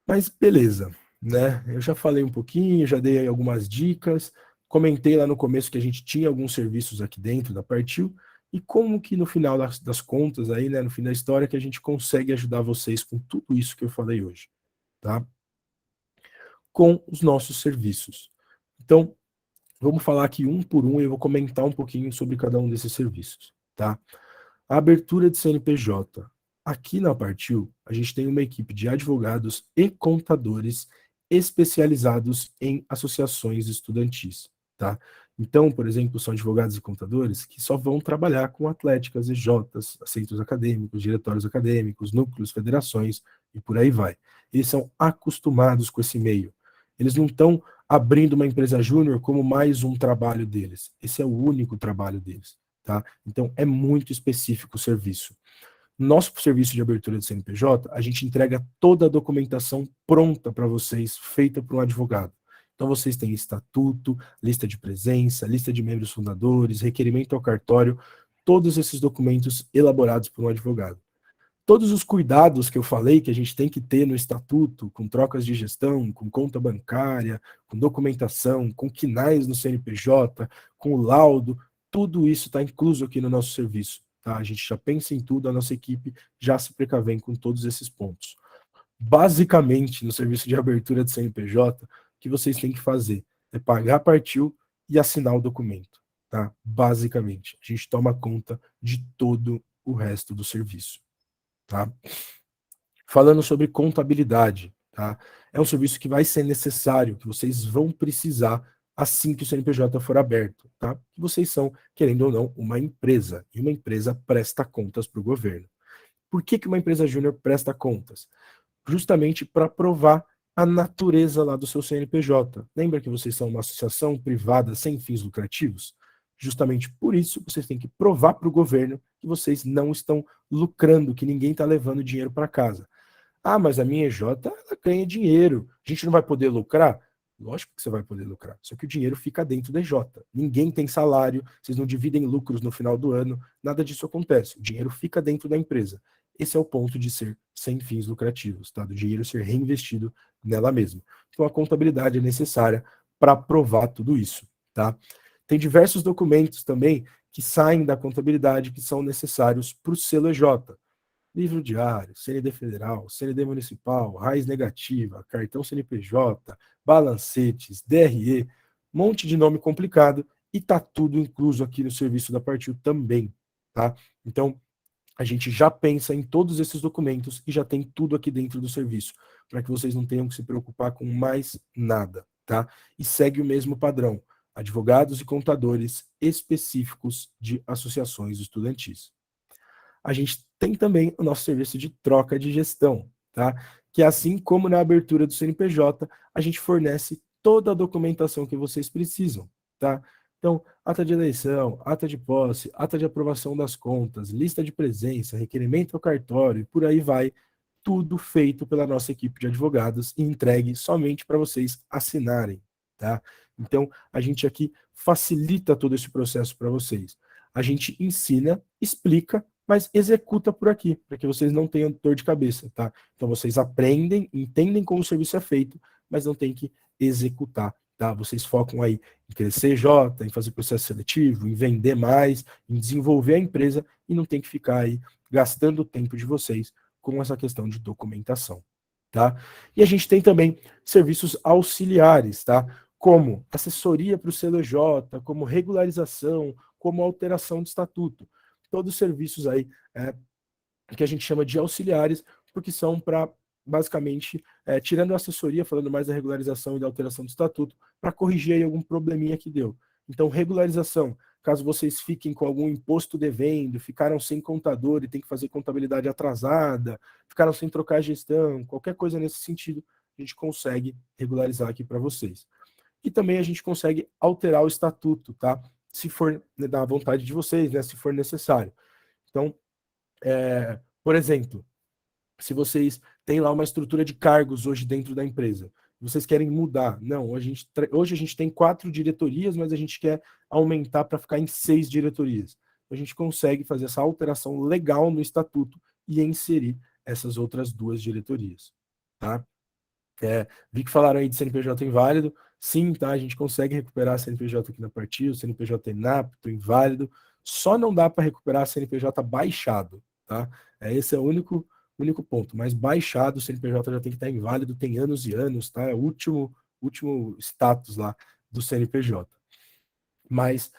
Mas beleza, né? Eu já falei um pouquinho, já dei aí algumas dicas, comentei lá no começo que a gente tinha alguns serviços aqui dentro da Partiu, e como que no final das contas aí, né, no fim da história, que a gente consegue ajudar vocês com tudo isso que eu falei hoje, tá? Com os nossos serviços. Então, vamos falar aqui um por um e eu vou comentar um pouquinho sobre cada um desses serviços, tá? A abertura de CNPJ. Aqui na Partiu, a gente tem uma equipe de advogados e contadores especializados em associações estudantis, tá? Então, por exemplo, são advogados e contadores que só vão trabalhar com atléticas, EJs, centros acadêmicos, diretórios acadêmicos, núcleos, federações e por aí vai. Eles são acostumados com esse meio. Eles não estão abrindo uma empresa júnior como mais um trabalho deles. Esse é o único trabalho deles. Tá? Então, é muito específico o serviço. Nosso serviço de abertura de CNPJ, a gente entrega toda a documentação pronta para vocês, feita por um advogado. Então, vocês têm estatuto, lista de presença, lista de membros fundadores, requerimento ao cartório, todos esses documentos elaborados por um advogado. Todos os cuidados que eu falei que a gente tem que ter no estatuto, com trocas de gestão, com conta bancária, com documentação, com quinais no CNPJ, com o laudo, tudo isso está incluso aqui no nosso serviço. Tá? A gente já pensa em tudo, a nossa equipe já se precavém com todos esses pontos. Basicamente, no serviço de abertura de CNPJ, o que vocês têm que fazer é pagar a partiu e assinar o documento. Tá? Basicamente, a gente toma conta de todo o resto do serviço. Tá? Falando sobre contabilidade, tá? É um serviço que vai ser necessário, que vocês vão precisar assim que o CNPJ for aberto, tá? Que vocês são, querendo ou não, uma empresa, e uma empresa presta contas para o governo. Por que uma empresa júnior presta contas? Justamente para provar a natureza lá do seu CNPJ. Lembra que vocês são uma associação privada sem fins lucrativos? Justamente por isso, vocês têm que provar para o governo que vocês não estão lucrando, que ninguém está levando dinheiro para casa. Ah, mas a minha EJ, ela ganha dinheiro. A gente não vai poder lucrar? Lógico que você vai poder lucrar, só que o dinheiro fica dentro da EJ. Ninguém tem salário, vocês não dividem lucros no final do ano, nada disso acontece. O dinheiro fica dentro da empresa. Esse é o ponto de ser sem fins lucrativos, tá? Do dinheiro ser reinvestido nela mesma. Então a contabilidade é necessária para provar tudo isso, tá? Tem diversos documentos também que saem da contabilidade que são necessários para o selo EJ. Livro diário, CND federal, CND municipal, raiz negativa, cartão CNPJ, balancetes, DRE, monte de nome complicado e tá tudo incluso aqui no serviço da Partiu também, tá? Então, a gente já pensa em todos esses documentos e já tem tudo aqui dentro do serviço, para que vocês não tenham que se preocupar com mais nada, tá? E segue o mesmo padrão, advogados e contadores específicos de associações estudantis. A gente tem também o nosso serviço de troca de gestão, tá? que assim como na abertura do CNPJ, a gente fornece toda a documentação que vocês precisam, tá? Então, ata de eleição, ata de posse, ata de aprovação das contas, lista de presença, requerimento ao cartório, e por aí vai, tudo feito pela nossa equipe de advogados e entregue somente para vocês assinarem, tá? Então, a gente aqui facilita todo esse processo para vocês. A gente ensina, explica, mas executa por aqui, para que vocês não tenham dor de cabeça, tá? Então, vocês aprendem, entendem como o serviço é feito, mas não tem que executar, tá? Vocês focam aí em crescer J, em fazer processo seletivo, em vender mais, em desenvolver a empresa e não tem que ficar aí gastando o tempo de vocês com essa questão de documentação, tá? E a gente tem também serviços auxiliares, tá? Como assessoria para o CLJ, como regularização, como alteração de estatuto. Todos os serviços aí que a gente chama de auxiliares, porque são para, basicamente, tirando a assessoria, falando mais da regularização e da alteração do estatuto, para corrigir aí algum probleminha que deu. Então, regularização, caso vocês fiquem com algum imposto devendo, ficaram sem contador e tem que fazer contabilidade atrasada, ficaram sem trocar a gestão, qualquer coisa nesse sentido, a gente consegue regularizar aqui para vocês. E também a gente consegue alterar o estatuto, tá? Se for da vontade de vocês, né? Se for necessário. Então, por exemplo, se vocês têm lá uma estrutura de cargos hoje dentro da empresa, vocês querem mudar. Não, hoje a gente tem 4 diretorias, mas a gente quer aumentar para ficar em 6 diretorias. A gente consegue fazer essa alteração legal no estatuto e inserir essas outras 2 diretorias. Tá? Vi que falaram aí de CNPJ inválido. Sim, tá? A gente consegue recuperar CNPJ aqui na partida, o CNPJ inapto, inválido. Só não dá para recuperar CNPJ baixado, tá? Esse é o único ponto. Mas baixado, o CNPJ já tem que estar inválido, tem anos e anos, tá? É o último status lá do CNPJ. Mas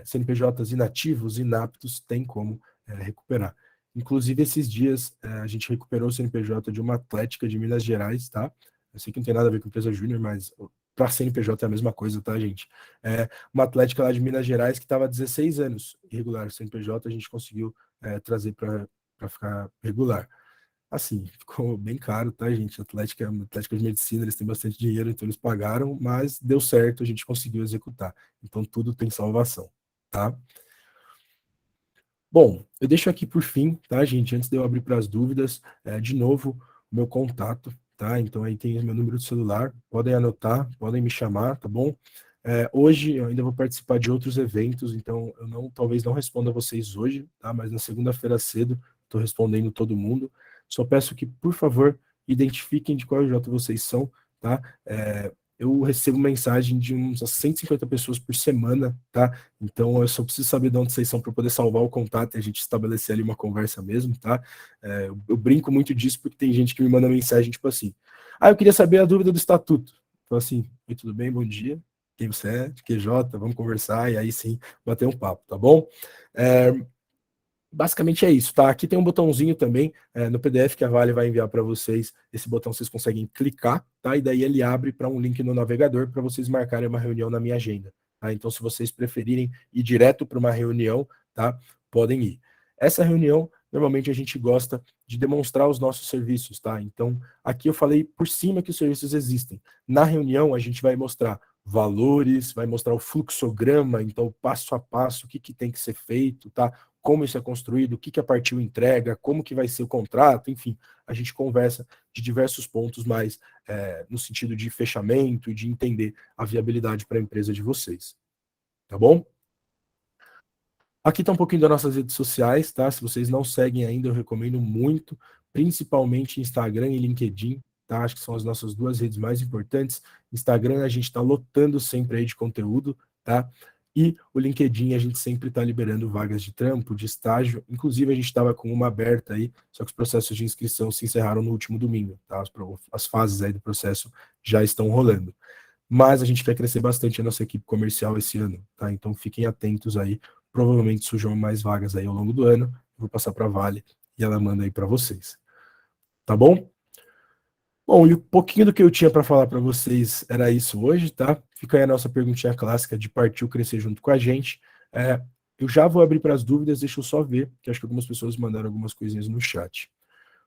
CNPJs inativos, inaptos, tem como recuperar. Inclusive, esses dias, a gente recuperou o CNPJ de uma atlética de Minas Gerais, tá? Eu sei que não tem nada a ver com empresa júnior, mas para CNPJ é a mesma coisa, tá, gente? Uma atlética lá de Minas Gerais que estava há 16 anos irregular. O CNPJ a gente conseguiu trazer para ficar regular. Assim, ficou bem caro, tá, gente? Atlética de Medicina, eles têm bastante dinheiro, então eles pagaram, mas deu certo, a gente conseguiu executar. Então tudo tem salvação, tá? Bom, eu deixo aqui por fim, tá, gente? Antes de eu abrir para as dúvidas, de novo, o meu contato, tá? Então aí tem o meu número de celular, podem anotar, podem me chamar, tá bom? Hoje eu ainda vou participar de outros eventos, então eu talvez não responda a vocês hoje, tá? Mas na segunda-feira cedo estou respondendo todo mundo. Só peço que, por favor, identifiquem de qual J vocês são, tá? Eu recebo mensagem de umas 150 pessoas por semana, tá? Então eu só preciso saber de onde vocês são para poder salvar o contato e a gente estabelecer ali uma conversa mesmo, tá? Eu brinco muito disso porque tem gente que me manda mensagem tipo assim: eu queria saber a dúvida do estatuto. Então assim, oi, tudo bem? Bom dia. Quem você é? De QJ? Vamos conversar e aí sim bater um papo, tá bom? Basicamente é isso, tá? Aqui tem um botãozinho também no PDF que a Vale vai enviar para vocês. Esse botão vocês conseguem clicar, tá? E daí ele abre para um link no navegador para vocês marcarem uma reunião na minha agenda, tá? Então, se vocês preferirem ir direto para uma reunião, tá? Podem ir. Essa reunião, normalmente a gente gosta de demonstrar os nossos serviços, tá? Então, aqui eu falei por cima que os serviços existem. Na reunião, a gente vai mostrar valores, vai mostrar o fluxograma, então passo a passo, o que tem que ser feito, tá? Como isso é construído, o que a Partiu entrega, como que vai ser o contrato, enfim, a gente conversa de diversos pontos mais no sentido de fechamento e de entender a viabilidade para a empresa de vocês. Tá bom? Aqui está um pouquinho das nossas redes sociais, tá? Se vocês não seguem ainda, eu recomendo muito, principalmente Instagram e LinkedIn, tá? Acho que são as nossas 2 redes mais importantes. Instagram a gente está lotando sempre aí de conteúdo, tá? E o LinkedIn a gente sempre está liberando vagas de trampo, de estágio. Inclusive a gente estava com uma aberta aí, só que os processos de inscrição se encerraram no último domingo, tá? As fases aí do processo já estão rolando. Mas a gente quer crescer bastante a nossa equipe comercial esse ano, tá? Então fiquem atentos aí. Provavelmente surjam mais vagas aí ao longo do ano. Vou passar para a Vale e ela manda aí para vocês. Tá bom? Bom, e um pouquinho do que eu tinha para falar para vocês era isso hoje, tá? Fica aí a nossa perguntinha clássica de partiu crescer junto com a gente. Eu já vou abrir para as dúvidas, deixa eu só ver, que acho que algumas pessoas mandaram algumas coisinhas no chat.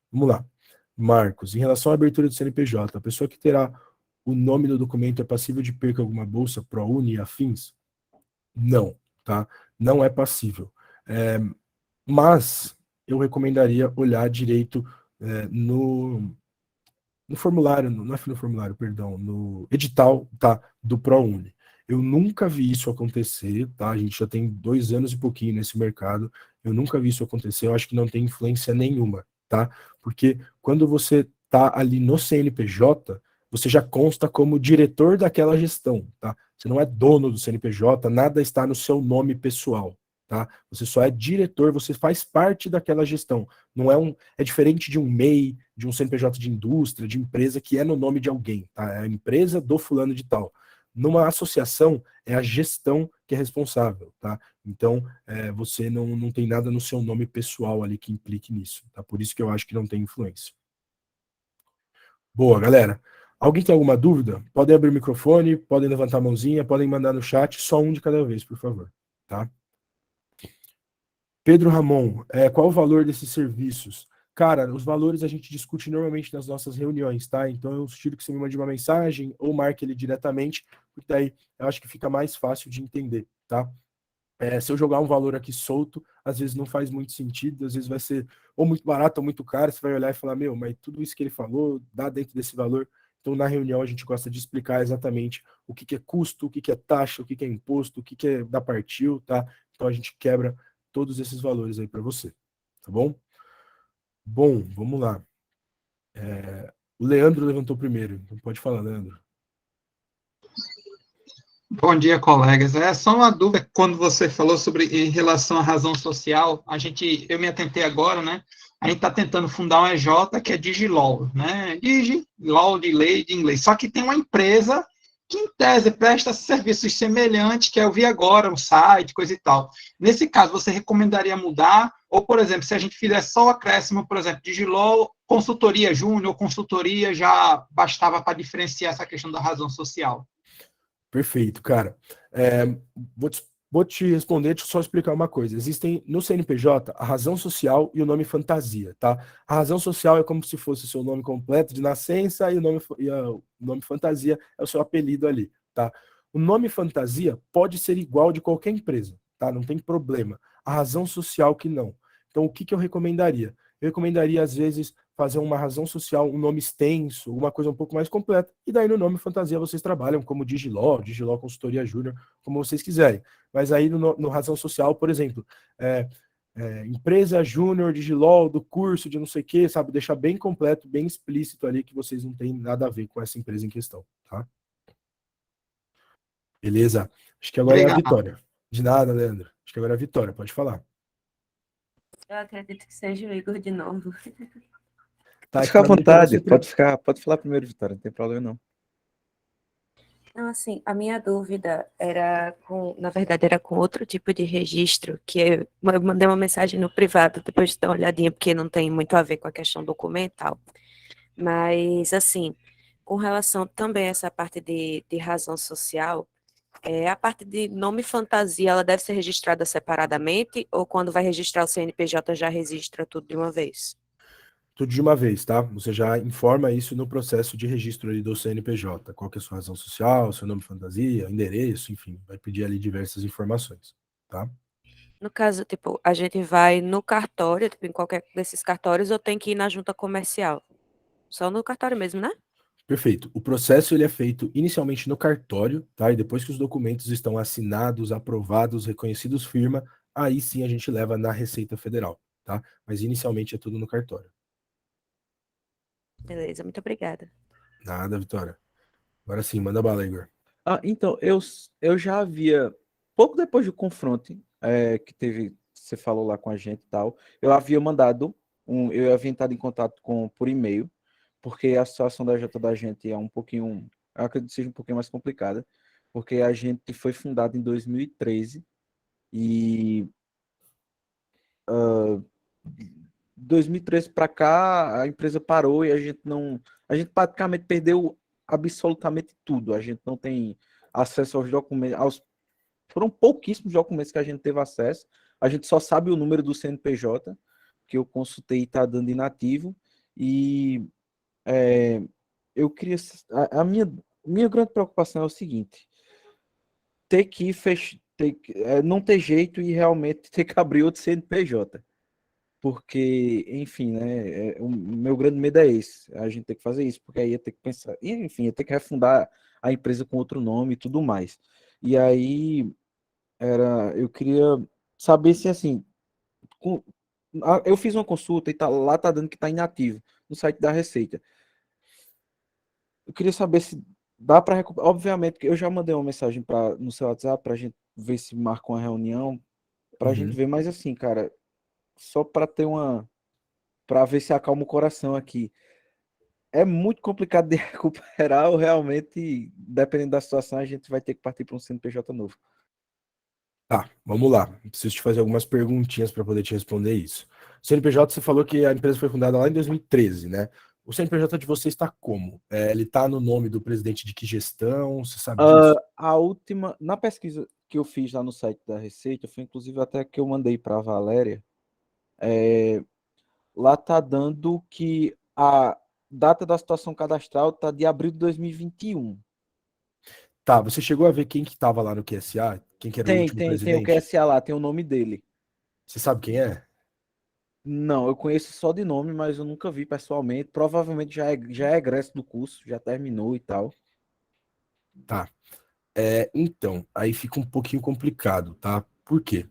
Vamos lá. Marcos, em relação à abertura do CNPJ, a pessoa que terá o nome do documento é passível de perca alguma bolsa, ProUni e afins? Não, tá? Não é passível. Mas eu recomendaria olhar direito no formulário, não é no formulário, perdão, no edital, tá, do ProUni. Eu nunca vi isso acontecer, tá? A gente já tem 2 anos e pouquinho nesse mercado. Eu nunca vi isso acontecer. Eu acho que não tem influência nenhuma, tá? Porque quando você tá ali no CNPJ, você já consta como diretor daquela gestão, tá? Você não é dono do CNPJ, nada está no seu nome pessoal, tá? Você só é diretor, você faz parte daquela gestão. Não é é diferente de um MEI, de um CNPJ de indústria, de empresa que é no nome de alguém, tá? É a empresa do fulano de tal. Numa associação, é a gestão que é responsável, tá? Então, você não tem nada no seu nome pessoal ali que implique nisso, tá? Por isso que eu acho que não tem influência. Boa, galera. Alguém tem alguma dúvida? Podem abrir o microfone, podem levantar a mãozinha, podem mandar no chat, só um de cada vez, por favor, tá? Pedro Ramon, qual o valor desses serviços? Cara, os valores a gente discute normalmente nas nossas reuniões, tá? Então eu sugiro que você me mande uma mensagem ou marque ele diretamente, porque daí eu acho que fica mais fácil de entender, tá? Se eu jogar um valor aqui solto, às vezes não faz muito sentido, às vezes vai ser ou muito barato ou muito caro, você vai olhar e falar, meu, mas tudo isso que ele falou dá dentro desse valor. Então, na reunião, a gente gosta de explicar exatamente o que é custo, o que é taxa, o que é imposto, o que é da partil, tá? Então, a gente quebra todos esses valores aí para você, tá bom? Bom, vamos lá. O Leandro levantou primeiro, então pode falar, Leandro. Bom dia, colegas. É só uma dúvida, quando você falou sobre em relação à razão social, eu me atentei agora, né? A gente está tentando fundar um EJ que é DigiLaw, né? DigiLaw de lei de inglês. Só que tem uma empresa que, em tese, presta serviços semelhantes, que eu vi agora, um site, coisa e tal. Nesse caso, você recomendaria mudar? Ou, por exemplo, se a gente fizer só o acréscimo, por exemplo, DigiLaw, consultoria júnior, consultoria já bastava para diferenciar essa questão da razão social? Perfeito, cara. É, vou te responder, deixa eu só explicar uma coisa. Existem no CNPJ a razão social e o nome fantasia, tá? A razão social é como se fosse o seu nome completo de nascença e o nome fantasia é o seu apelido ali, tá? O nome fantasia pode ser igual de qualquer empresa, tá? Não tem problema. A razão social que não. Então, o que eu recomendaria? Eu recomendaria, às vezes, fazer uma razão social, um nome extenso, uma coisa um pouco mais completa, e daí no nome fantasia vocês trabalham como Digilaw Consultoria Júnior, como vocês quiserem. Mas aí no razão social, por exemplo, empresa Júnior Digilaw do curso de não sei o que, sabe? Deixar bem completo, bem explícito ali que vocês não têm nada a ver com essa empresa em questão, tá? Beleza? Acho que agora é a Obrigado. Vitória. De nada, Leandro. Acho que agora é a Vitória, pode falar. Eu acredito que seja o Igor de novo. Tá, Pode que ficar à pra mim eu tô vontade, sempre... pode falar primeiro, Vitória, não tem problema não. Não, assim, a minha dúvida era na verdade, era com outro tipo de registro, que eu mandei uma mensagem no privado, depois de dar uma olhadinha, porque não tem muito a ver com a questão documental. Mas, assim, com relação também a essa parte de razão social, a parte de nome fantasia, ela deve ser registrada separadamente, ou quando vai registrar o CNPJ já registra tudo de uma vez? Tudo de uma vez, tá? Você já informa isso no processo de registro ali do CNPJ. Qual que é a sua razão social, seu nome fantasia, endereço, enfim, vai pedir ali diversas informações, tá? No caso, tipo, a gente vai no cartório, tipo, em qualquer desses cartórios, ou tem que ir na junta comercial? Só no cartório mesmo, né? Perfeito. O processo ele é feito inicialmente no cartório, tá? E depois que os documentos estão assinados, aprovados, reconhecidos firma, aí sim a gente leva na Receita Federal, tá? Mas inicialmente é tudo no cartório. Beleza, muito obrigada. Nada, Vitória. Agora sim, manda bala, Igor. Então, eu já havia, pouco depois do confronto que teve, você falou lá com a gente e tal, eu havia mandado, eu havia entrado em contato por e-mail, porque a situação da Jota da gente é um pouquinho, eu acredito que seja um pouquinho mais complicada, porque a gente foi fundado em 2013 e 2013 para cá a empresa parou e a gente praticamente perdeu absolutamente tudo. A gente não tem acesso aos documentos, foram pouquíssimos documentos que a gente teve acesso. A gente só sabe o número do CNPJ que eu consultei e está dando inativo. E é, eu queria. A minha grande preocupação é o seguinte: ter que fech, ter, não ter jeito e realmente ter que abrir outro CNPJ. Porque, enfim, né? O meu grande medo é esse. A gente tem que fazer isso, porque aí ia ter que pensar. E, enfim, ia ter que refundar a empresa com outro nome e tudo mais. E aí, eu queria saber se, assim, com- eu fiz uma consulta e lá tá dando que tá inativo no site da Receita. Eu queria saber se dá para recuperar. Obviamente, que eu já mandei uma mensagem no seu WhatsApp para a gente ver se marca uma reunião, para a gente Uhum. ver, mas assim, cara, só para ter uma. Para ver se acalma o coração aqui. É muito complicado de recuperar, ou realmente, dependendo da situação, a gente vai ter que partir para um CNPJ novo. Tá, vamos lá. Preciso te fazer algumas perguntinhas para poder te responder isso. O CNPJ, você falou que a empresa foi fundada lá em 2013, né? O CNPJ de você está como? Ele está no nome do presidente de que gestão? Você sabe disso? A última, na pesquisa que eu fiz lá no site da Receita, foi inclusive até que eu mandei para a Valéria, lá tá dando que a data da situação cadastral tá de abril de 2021. Tá, você chegou a ver quem que estava lá no QSA? Quem que era o último Tem o presidente? QSA lá, tem o nome dele. Você sabe quem é? Não, eu conheço só de nome, mas eu nunca vi pessoalmente. Provavelmente já é egresso do curso, já terminou e tal. Tá. Então, aí fica um pouquinho complicado, tá? Por quê?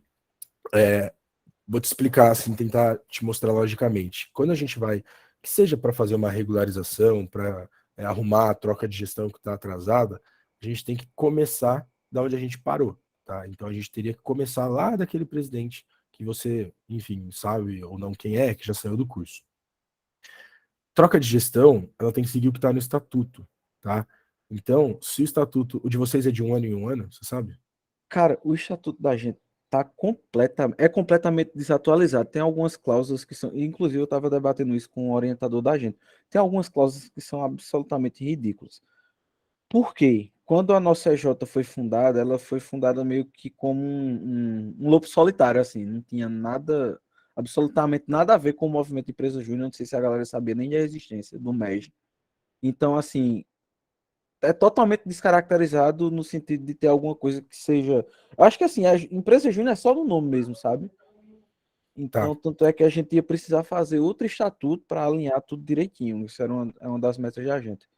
Vou te explicar, assim, tentar te mostrar logicamente. Quando a gente vai, que seja para fazer uma regularização, para arrumar a troca de gestão que está atrasada, a gente tem que começar da onde a gente parou, tá? Então a gente teria que começar lá daquele presidente que você, enfim, sabe ou não quem é, que já saiu do curso. Troca de gestão, ela tem que seguir o que está no estatuto, tá? Então, se o estatuto, o de vocês é de 1 ano em 1 ano, você sabe? Cara, o estatuto da gente é completamente desatualizado. Tem algumas cláusulas que são, inclusive eu estava debatendo isso com o orientador da gente. Tem algumas cláusulas que são absolutamente ridículas. Por quê? Quando a nossa EJ foi fundada, ela foi fundada meio que como um lobo solitário, assim, não tinha nada, absolutamente nada a ver com o movimento de empresa júnior, não sei se a galera sabia nem da existência do MEG. Então, assim, é totalmente descaracterizado no sentido de ter alguma coisa que seja. Eu acho que assim, a empresa júnior é só no nome mesmo, sabe? Tá. Então, tanto é que a gente ia precisar fazer outro estatuto para alinhar tudo direitinho. Isso é uma das metas da gente.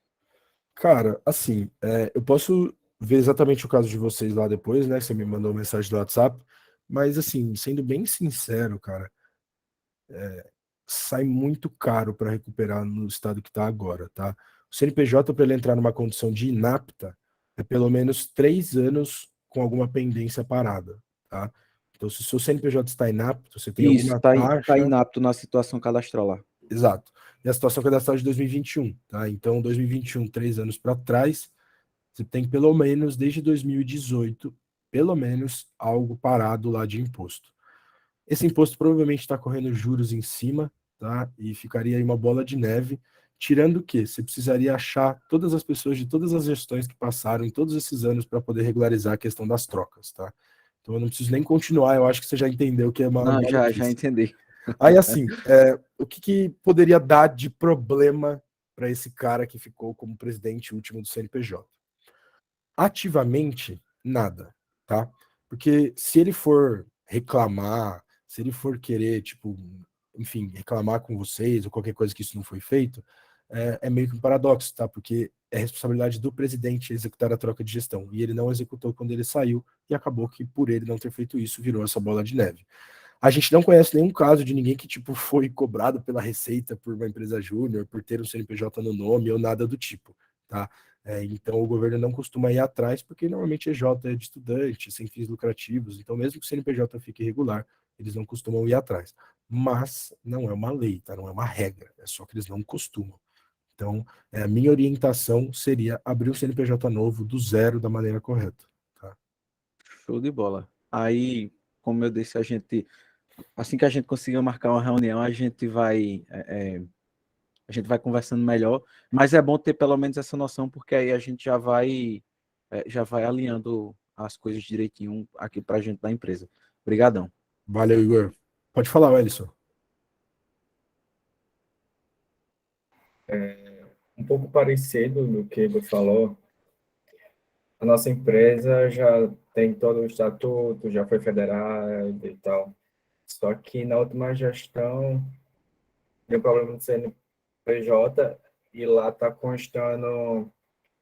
Cara, assim, eu posso ver exatamente o caso de vocês lá depois, né? Você me mandou uma mensagem do WhatsApp, mas assim, sendo bem sincero, cara, sai muito caro para recuperar no estado que está agora, tá? O CNPJ, para ele entrar numa condição de inapta, é pelo menos 3 anos com alguma pendência parada, tá? Então, se o seu CNPJ está inapto, você tem Isso, alguma tá taxa. inapto na situação cadastral lá. Exato. E a situação cadastral de 2021, tá? Então, 2021, 3 anos para trás, você tem pelo menos desde 2018, pelo menos algo parado lá de imposto. Esse imposto provavelmente está correndo juros em cima, tá? E ficaria aí uma bola de neve, tirando o quê? Você precisaria achar todas as pessoas de todas as gestões que passaram em todos esses anos para poder regularizar a questão das trocas, tá? Então eu não preciso nem continuar, eu acho que você já entendeu que é uma Não, já maluquice. entendi. Aí assim, o que, que poderia dar de problema para esse cara que ficou como presidente último do CNPJ? Ativamente, nada, tá? Porque se ele for reclamar, se ele for querer, tipo, enfim, reclamar com vocês ou qualquer coisa que isso não foi feito, é meio que um paradoxo, tá? Porque é responsabilidade do presidente executar a troca de gestão. E ele não executou quando ele saiu, e acabou que, por ele não ter feito isso, virou essa bola de neve. A gente não conhece nenhum caso de ninguém que, tipo, foi cobrado pela Receita por uma empresa júnior, por ter um CNPJ no nome ou nada do tipo, tá? Então o governo não costuma ir atrás, porque normalmente EJ é de estudante, sem fins lucrativos, então mesmo que o CNPJ fique irregular, eles não costumam ir atrás. Mas não é uma lei, tá? Não é uma regra, é só que eles não costumam. Então, a minha orientação seria abrir um CNPJ novo do zero da maneira correta, tá? Show de bola. Aí, como eu disse, assim que a gente consiga marcar uma reunião, a gente vai conversando melhor, mas é bom ter pelo menos essa noção, porque aí a gente já vai alinhando as coisas direitinho aqui para a gente da empresa. Obrigadão. Valeu, Igor. Pode falar, Ellison. um pouco parecido do que ele falou. A nossa empresa já tem todo o estatuto, já foi federada e tal. Só que na última gestão deu problema no CNPJ e lá está constando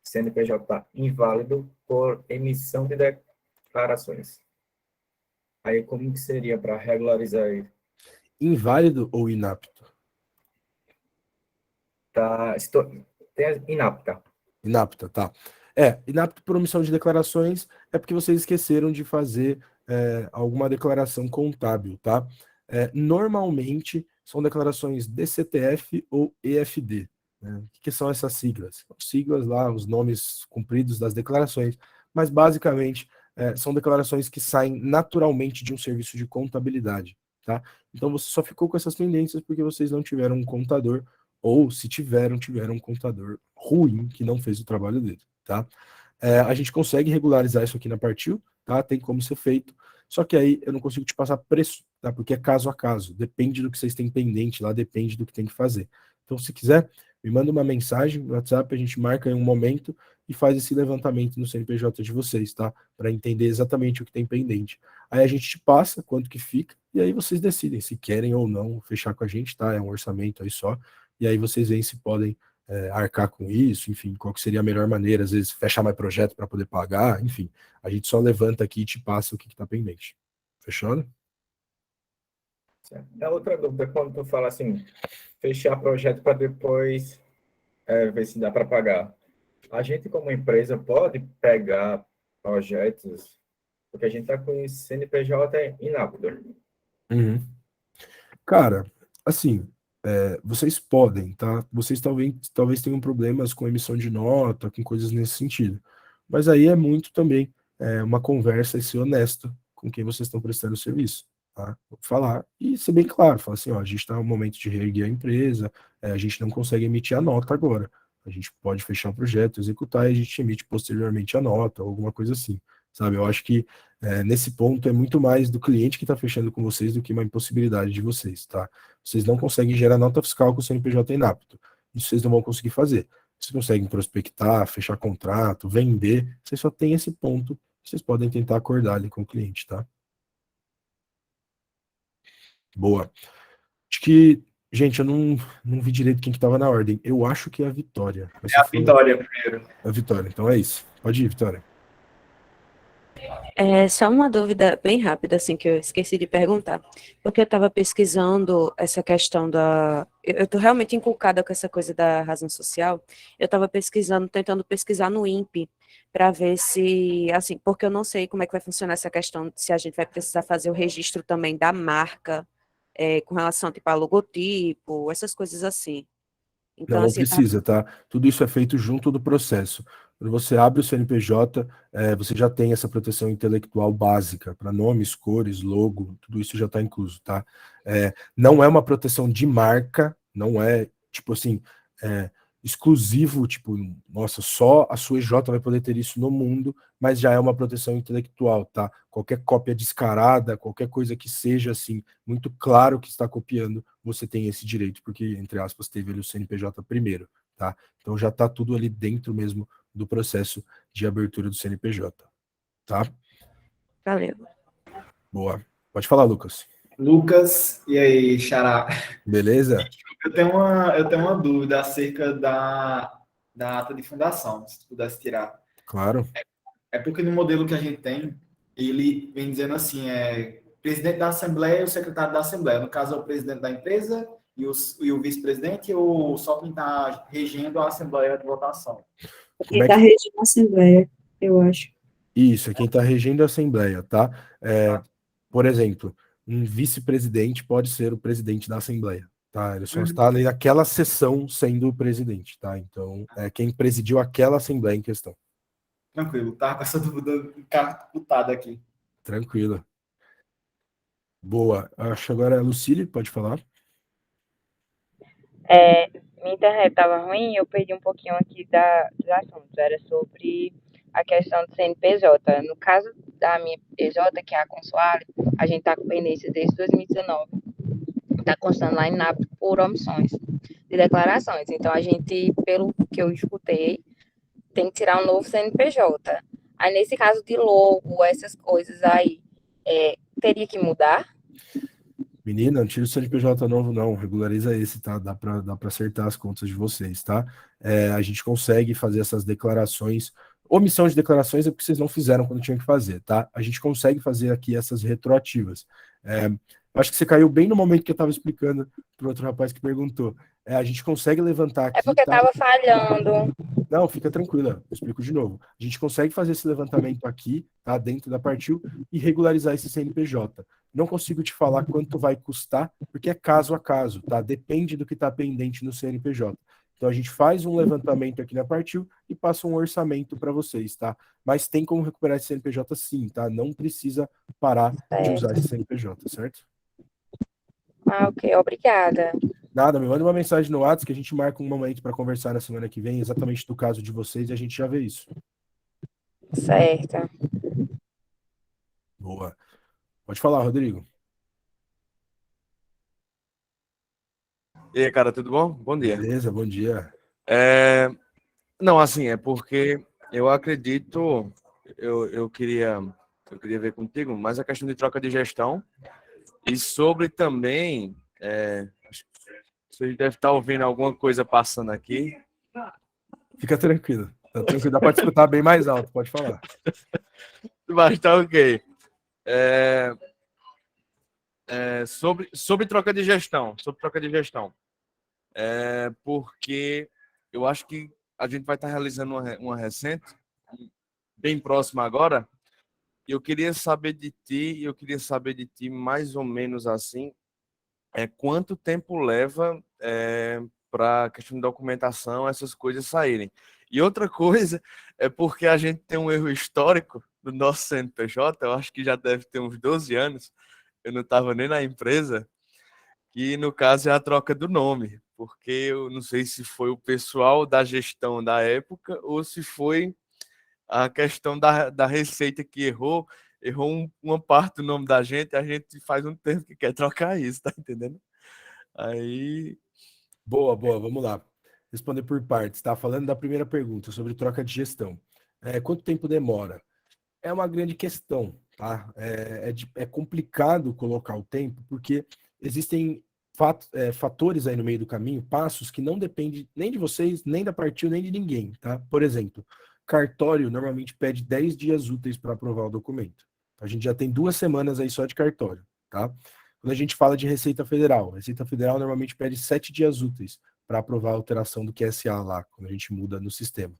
CNPJ inválido por emissão de declarações. Aí como que seria para regularizar isso? Inválido ou inapto? Tem inapta. Inapta, tá. Inapto por omissão de declarações é porque vocês esqueceram de fazer alguma declaração contábil, tá? Normalmente são declarações DCTF ou EFD. Né? O que são essas siglas? Siglas lá, os nomes compridos das declarações, mas basicamente são declarações que saem naturalmente de um serviço de contabilidade, tá? Então você só ficou com essas pendências porque vocês não tiveram um contador, ou se tiveram um contador ruim que não fez o trabalho dele, tá? A gente consegue regularizar isso aqui na Partiu, tá? Tem como ser feito, só que aí eu não consigo te passar preço, tá? Porque é caso a caso, depende do que vocês têm pendente lá, depende do que tem que fazer. Então, se quiser, me manda uma mensagem no WhatsApp, a gente marca em um momento e faz esse levantamento no CNPJ de vocês, tá? Para entender exatamente o que tem pendente. Aí a gente te passa quanto que fica, e aí vocês decidem se querem ou não fechar com a gente, tá? É um orçamento aí só, e aí vocês veem se podem arcar com isso, enfim, qual que seria a melhor maneira, às vezes fechar mais projeto para poder pagar, enfim, a gente só levanta aqui e te passa o que está pendente. Fechou? A outra dúvida, quando tu fala assim, fechar projeto para depois ver se dá para pagar. A gente, como empresa, pode pegar projetos, porque a gente está com esse CNPJ inapto. Uhum. Cara, assim, vocês podem, tá? Vocês talvez tenham problemas com emissão de nota, com coisas nesse sentido. Mas aí é muito também uma conversa e ser honesto com quem vocês estão prestando o serviço, tá? Falar e ser bem claro, falar assim, ó, a gente está no momento de reerguer a empresa, a gente não consegue emitir a nota agora. A gente pode fechar o projeto, executar e a gente emite posteriormente a nota, ou alguma coisa assim, sabe? Eu acho que nesse ponto é muito mais do cliente que está fechando com vocês do que uma impossibilidade de vocês, tá? Vocês não conseguem gerar nota fiscal com o CNPJ inapto. Isso vocês não vão conseguir fazer. Vocês conseguem prospectar, fechar contrato, vender. Vocês só tem esse ponto. Vocês podem tentar acordar ali com o cliente, tá? Boa. Acho que, gente, eu não vi direito quem que estava na ordem. Eu acho que é a Vitória. É a Vitória primeiro. A Vitória, então é isso. Pode ir, Vitória. Só uma dúvida bem rápida, assim, que eu esqueci de perguntar. Porque eu estava pesquisando essa questão da. Eu estou realmente inculcada com essa coisa da razão social. Eu estava pesquisando, tentando pesquisar no INPE, para ver se. Assim, porque eu não sei como é que vai funcionar essa questão, se a gente vai precisar fazer o registro também da marca, com relação, tipo, a logotipo, essas coisas assim. Então, Não assim, precisa, tá? Tudo isso é feito junto do processo. Quando você abre o CNPJ, você já tem essa proteção intelectual básica para nomes, cores, logo, tudo isso já está incluso, tá? Não é uma proteção de marca, não é, tipo assim, exclusivo, tipo, nossa, só a sua EJ vai poder ter isso no mundo, mas já é uma proteção intelectual, tá? Qualquer cópia descarada, qualquer coisa que seja, assim, muito claro que está copiando, você tem esse direito, porque, entre aspas, teve ali o CNPJ primeiro, tá? Então já está tudo ali dentro mesmo do processo de abertura do CNPJ, tá? valeu. Boa. Pode falar, Lucas. Lucas, e aí, Xará? Beleza? Eu tenho uma dúvida acerca da ata de fundação, se tu pudesse tirar. Claro. É porque no modelo que a gente tem, ele vem dizendo assim, presidente da Assembleia e o secretário da Assembleia. No caso, é o presidente da empresa e o vice-presidente, ou só quem está regendo a Assembleia de votação? Como é Está que... regindo a Assembleia, eu acho. Isso, é quem está regendo a Assembleia, tá? Por exemplo, um vice-presidente pode ser o presidente da Assembleia, tá? Ele só está ali naquela sessão sendo o presidente, tá? Então, é quem presidiu aquela Assembleia em questão. Tranquilo, tá? Com essa dúvida encaputada aqui. Tranquilo. Boa. Acho que agora a Lucília pode falar. Minha internet estava ruim e eu perdi um pouquinho aqui dos assuntos. Era sobre a questão do CNPJ. No caso da minha PJ, que é a Consoale, a gente está com pendência desde 2019. Está constando lá inapto por omissões. de declarações. Então, a gente, pelo que eu escutei, tem que tirar um novo CNPJ. Aí, nesse caso de logo, essas coisas aí, teria que mudar? Menina, não tira o CNPJ novo, não. Regulariza esse, tá? Dá pra acertar as contas de vocês, tá? A gente consegue fazer essas declarações. Omissão de declarações é porque vocês não fizeram quando tinham que fazer, tá? A gente consegue fazer aqui essas retroativas. Acho que você caiu bem no momento que eu estava explicando para o outro rapaz que perguntou. A gente consegue levantar aqui, É porque tá? estava falhando. Não, fica tranquila, eu explico de novo. A gente consegue fazer esse levantamento aqui, tá? Dentro da Partil e regularizar esse CNPJ. Não consigo te falar quanto vai custar, porque é caso a caso, tá? Depende do que está pendente no CNPJ. Então a gente faz um levantamento aqui na Partil e passa um orçamento para vocês, tá? Mas tem como recuperar esse CNPJ sim, tá? Não precisa parar de usar esse CNPJ, certo? Ah, ok, obrigada. Nada, me manda uma mensagem no WhatsApp que a gente marca um momento para conversar na semana que vem, exatamente do caso de vocês, e a gente já vê isso. Certo. Boa. Pode falar, Rodrigo. E aí, cara, tudo bom? Bom dia. Beleza, bom dia. Não, assim, é porque eu acredito, eu queria ver contigo, mas a questão de troca de gestão e sobre também, acho que vocês devem estar ouvindo alguma coisa passando aqui. Fica tranquilo. Tá tranquilo, dá para escutar bem mais alto, pode falar. Mas tá ok. Sobre troca de gestão, porque eu acho que a gente vai estar realizando uma recente, bem próxima agora, e eu queria saber de ti mais ou menos assim, quanto tempo leva para a questão de documentação, essas coisas saírem. E outra coisa é porque a gente tem um erro histórico do nosso CNPJ, eu acho que já deve ter uns 12 anos, eu não estava nem na empresa, que no caso é a troca do nome, porque eu não sei se foi o pessoal da gestão da época ou se foi a questão da Receita que errou uma parte do nome da gente, a gente faz um tempo que quer trocar isso, tá entendendo? Aí... Boa, vamos lá. Responder por partes, tá? Falando da primeira pergunta, sobre troca de gestão. Quanto tempo demora? É uma grande questão, tá? É complicado colocar o tempo, porque existem fatores aí no meio do caminho, passos que não dependem nem de vocês, nem da Partil, nem de ninguém, tá? Por exemplo, cartório normalmente pede 10 dias úteis para aprovar o documento. A gente já tem 2 semanas aí só de cartório, tá? Quando a gente fala de Receita Federal normalmente pede 7 dias úteis para aprovar a alteração do QSA lá, quando a gente muda no sistema.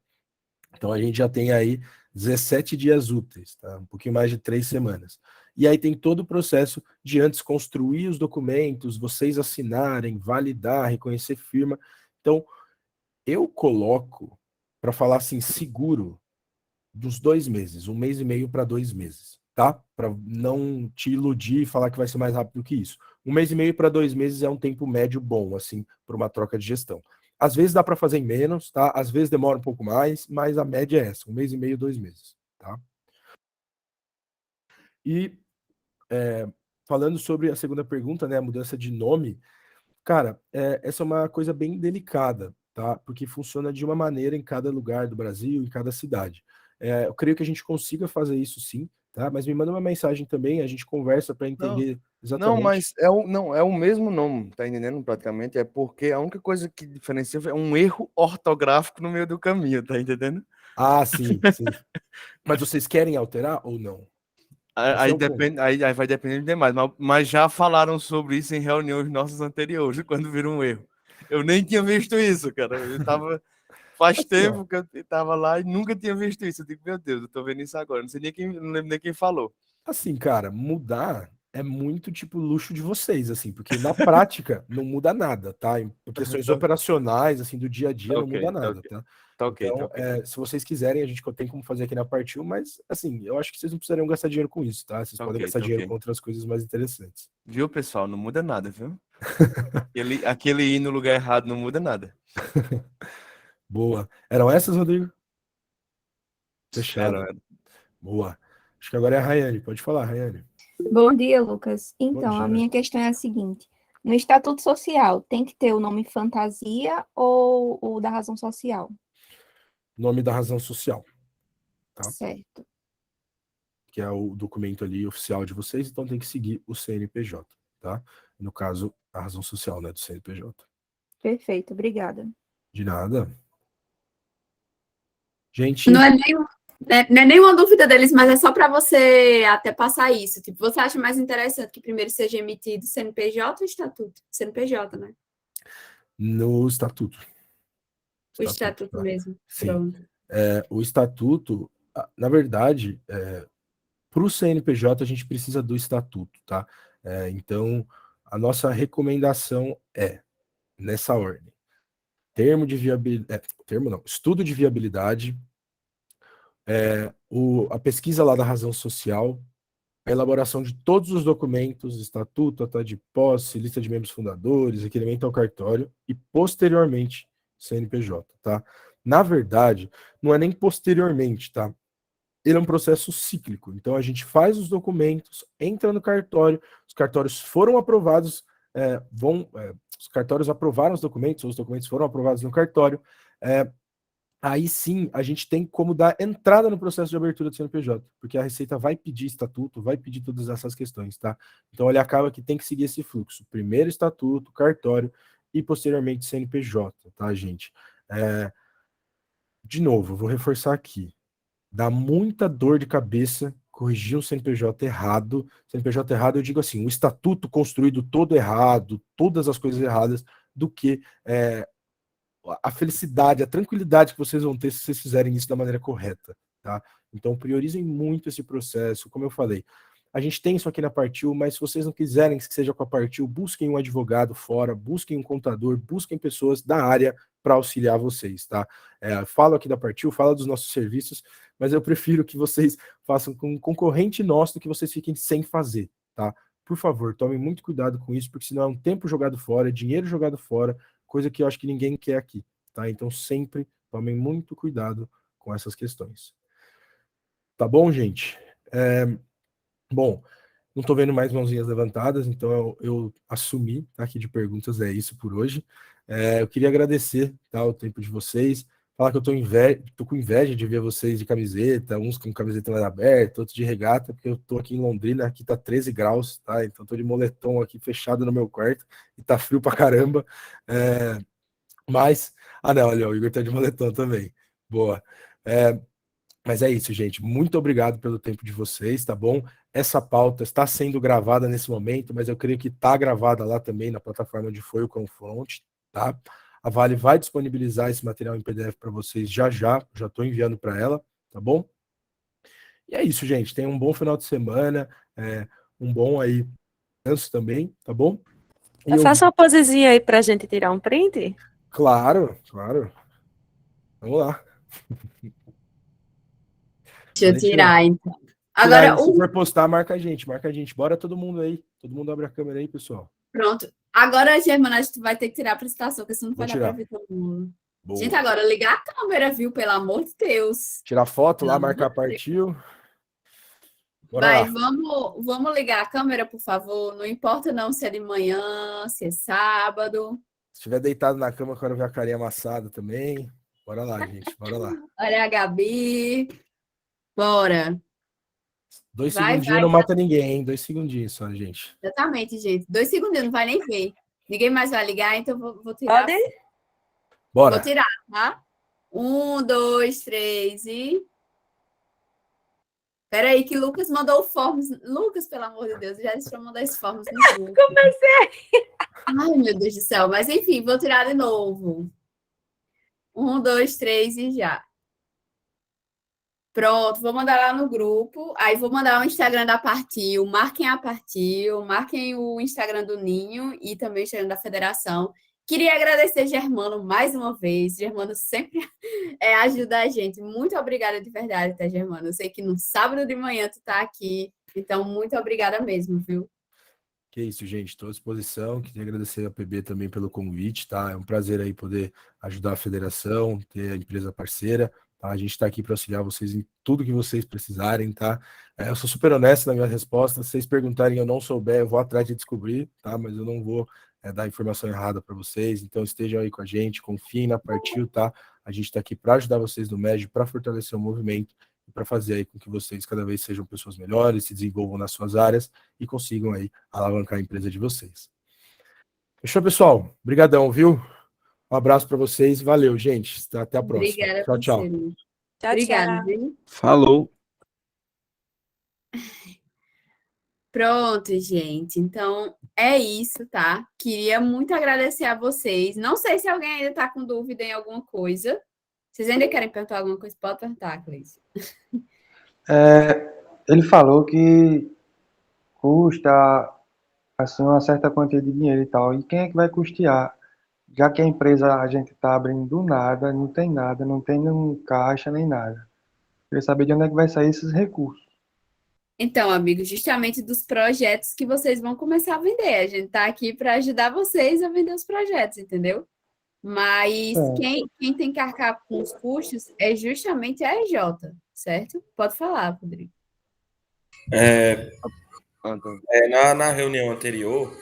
Então a gente já tem aí 17 dias úteis, tá? Um pouquinho mais de 3 semanas. E aí tem todo o processo de antes construir os documentos, vocês assinarem, validar, reconhecer firma. Então, eu coloco, para falar assim, seguro, dos 2 meses, 1 mês e meio para 2 meses, tá? Para não te iludir e falar que vai ser mais rápido que isso. 1 mês e meio para 2 meses é um tempo médio bom, assim, para uma troca de gestão. Às vezes dá para fazer em menos, tá? Às vezes demora um pouco mais, mas a média é essa, 1 mês e meio, 2 meses, tá? E falando sobre a segunda pergunta, né, a mudança de nome, cara, essa é uma coisa bem delicada, tá? Porque funciona de uma maneira em cada lugar do Brasil, em cada cidade. Eu creio que a gente consiga fazer isso sim, tá? Mas me manda uma mensagem também, a gente conversa para entender exatamente. Não, mas é o mesmo nome, tá entendendo? Praticamente, é porque a única coisa que diferencia é um erro ortográfico no meio do caminho, tá entendendo? Ah, sim. Mas vocês querem alterar ou não? Aí depende, aí vai depender demais, mas já falaram sobre isso em reuniões nossas anteriores, quando viram um erro. Eu nem tinha visto isso, cara. Eu tava faz Assim, tempo que eu tava lá e nunca tinha visto isso. Eu digo, meu Deus, eu tô vendo isso agora. Não lembro nem quem falou. Assim, cara, mudar é muito tipo luxo de vocês, assim, porque na prática não muda nada, tá? Em questões operacionais, assim, do dia a dia, não muda nada, tá? Tá ok. Então, se vocês quiserem, a gente tem como fazer aqui na Partil, mas, assim, eu acho que vocês não precisariam gastar dinheiro com isso, tá? Vocês podem gastar dinheiro com outras coisas mais interessantes. Viu, pessoal? Não muda nada, viu? Aquele ir no lugar errado não muda nada. Boa. Eram essas, Rodrigo? Fechado. Boa. Acho que agora é a Rayane. Pode falar, Rayane. Bom dia, Lucas. Bom Então, a dia. minha questão é a seguinte: No estatuto social, tem que ter o nome fantasia ou o da razão social? Nome da razão social, tá? Certo. Que é o documento ali oficial de vocês, então tem que seguir o CNPJ, tá? No caso, a razão social, né, do CNPJ. Perfeito, obrigada. De nada. Gente, Não é não é nenhuma dúvida deles, mas é só para você até passar isso. Tipo, você acha mais interessante que primeiro seja emitido CNPJ ou estatuto? CNPJ, né? no estatuto. O estatuto tá? mesmo. Sim. Pronto. O estatuto, na verdade, para o CNPJ a gente precisa do estatuto, tá? Então, a nossa recomendação é, nessa ordem, termo de viabilidade, termo não, estudo de viabilidade, a pesquisa lá da razão social, a elaboração de todos os documentos, estatuto, ata de posse, lista de membros fundadores, requerimento ao cartório e, posteriormente, CNPJ, tá? Na verdade, não é nem posteriormente, tá? Ele é um processo cíclico. Então, a gente faz os documentos, entra no cartório, os cartórios foram aprovados, os cartórios aprovaram os documentos foram aprovados no cartório, aí sim a gente tem como dar entrada no processo de abertura do CNPJ, porque a Receita vai pedir estatuto, vai pedir todas essas questões, tá? Então ele acaba que tem que seguir esse fluxo. Primeiro estatuto, cartório e posteriormente CNPJ, tá, gente? De novo, vou reforçar aqui. Dá muita dor de cabeça corrigir um CNPJ errado. CNPJ errado, eu digo assim, um estatuto construído todo errado, todas as coisas erradas, do que a felicidade, a tranquilidade que vocês vão ter se vocês fizerem isso da maneira correta, tá? Então, priorizem muito esse processo, como eu falei. A gente tem isso aqui na Partiu, mas se vocês não quiserem que seja com a Partiu, busquem um advogado fora, busquem um contador, busquem pessoas da área para auxiliar vocês, tá? Falo aqui da Partiu, falo dos nossos serviços, mas eu prefiro que vocês façam com um concorrente nosso do que vocês fiquem sem fazer, tá? Por favor, tomem muito cuidado com isso, porque senão é um tempo jogado fora, é dinheiro jogado fora, coisa que eu acho que ninguém quer aqui, tá? Então sempre tomem muito cuidado com essas questões. Tá bom, gente? Bom, não estou vendo mais mãozinhas levantadas, então eu assumi aqui de perguntas, é isso por hoje. Eu queria agradecer, tá, o tempo de vocês, falar que eu tô com inveja de ver vocês de camiseta, uns com camiseta mais aberta, outros de regata, porque eu tô aqui em Londrina, aqui tá 13 graus, tá? Então tô de moletom aqui fechado no meu quarto e tá frio pra caramba. Mas, não, olha, o Igor tá de moletom também. Boa. Mas é isso, gente. Muito obrigado pelo tempo de vocês, tá bom? Essa pauta está sendo gravada nesse momento, mas eu creio que está gravada lá também na plataforma onde foi o Confronte, tá? A Vale vai disponibilizar esse material em PDF para vocês já estou enviando para ela, tá bom? E é isso, gente. Tenham um bom final de semana, um bom aí descanso também, tá bom? Faça uma posezinha aí pra gente tirar um print? Claro. Vamos lá. Deixa eu tirar, então. Agora, Se for postar, marca a gente. Bora todo mundo aí. Todo mundo abre a câmera aí, pessoal. Pronto. Agora, Germana, a gente vai ter que tirar a apresentação, porque senão não vai dar para ver todo mundo. Boa. Gente, agora ligar a câmera, viu? Pelo amor de Deus. Tirar foto lá, marcar Partiu. Vai, vamos ligar a câmera, por favor. Não importa não se é de manhã, se é sábado. Se estiver deitado na cama, eu quero ver a carinha amassada também. Bora lá, gente. Bora lá. Olha a Gabi. Bora. 2 segundinhos não mata ninguém, hein? 2 segundinhos só, gente. Exatamente, gente. 2 segundinhos, não vai nem ver. Ninguém mais vai ligar, então vou tirar. Pode? Bora. Vou tirar, tá? 1, 2, 3 e... Peraí, que Lucas mandou o Forms. Lucas, pelo amor de Deus, já deixa eu mandar esse Forms no grupo. Comecei! Ai, meu Deus do céu. Mas, enfim, vou tirar de novo. 1, 2, 3 e já. Pronto, vou mandar lá no grupo. Aí vou mandar o Instagram da Partiu. Marquem a Partiu, marquem o Instagram do Ninho e também o Instagram da Federação. Queria agradecer, Germano, mais uma vez. Germano sempre ajuda a gente. Muito obrigada de verdade, tá, Germano? Eu sei que no sábado de manhã tu tá aqui. Então, muito obrigada mesmo, viu? Que isso, gente. Estou à disposição. Queria agradecer a PB também pelo convite, tá? É um prazer aí poder ajudar a federação, ter a empresa parceira. Tá? A gente está aqui para auxiliar vocês em tudo que vocês precisarem, tá? Eu sou super honesto na minha resposta. Se vocês perguntarem e eu não souber, eu vou atrás de descobrir, tá? Mas eu não vou dar informação errada para vocês. Então estejam aí com a gente, confiem na Partiu, tá? A gente está aqui para ajudar vocês no MED, para fortalecer o movimento e para fazer aí com que vocês cada vez sejam pessoas melhores, se desenvolvam nas suas áreas e consigam aí alavancar a empresa de vocês. Fechou, pessoal? Obrigadão, viu? Um abraço para vocês. Valeu, gente. Até a próxima. Obrigada Tchau, por tchau. ser. Tchau, Obrigada, tchau. viu? Falou. Pronto, gente. Então, é isso, tá? Queria muito agradecer a vocês. Não sei se alguém ainda está com dúvida em alguma coisa. Vocês ainda querem perguntar alguma coisa? Pode perguntar, Cleice. Ele falou que custa assim, uma certa quantia de dinheiro e tal. E quem é que vai custear? Já que a empresa a gente está abrindo do nada, não tem nada, não tem nenhum caixa nem nada. Queria saber de onde é que vai sair esses recursos. Então, amigos, justamente dos projetos que vocês vão começar a vender. A gente está aqui para ajudar vocês a vender os projetos, entendeu? Mas quem tem que arcar com os custos é justamente a EJ, certo? Pode falar, Rodrigo. Na reunião anterior,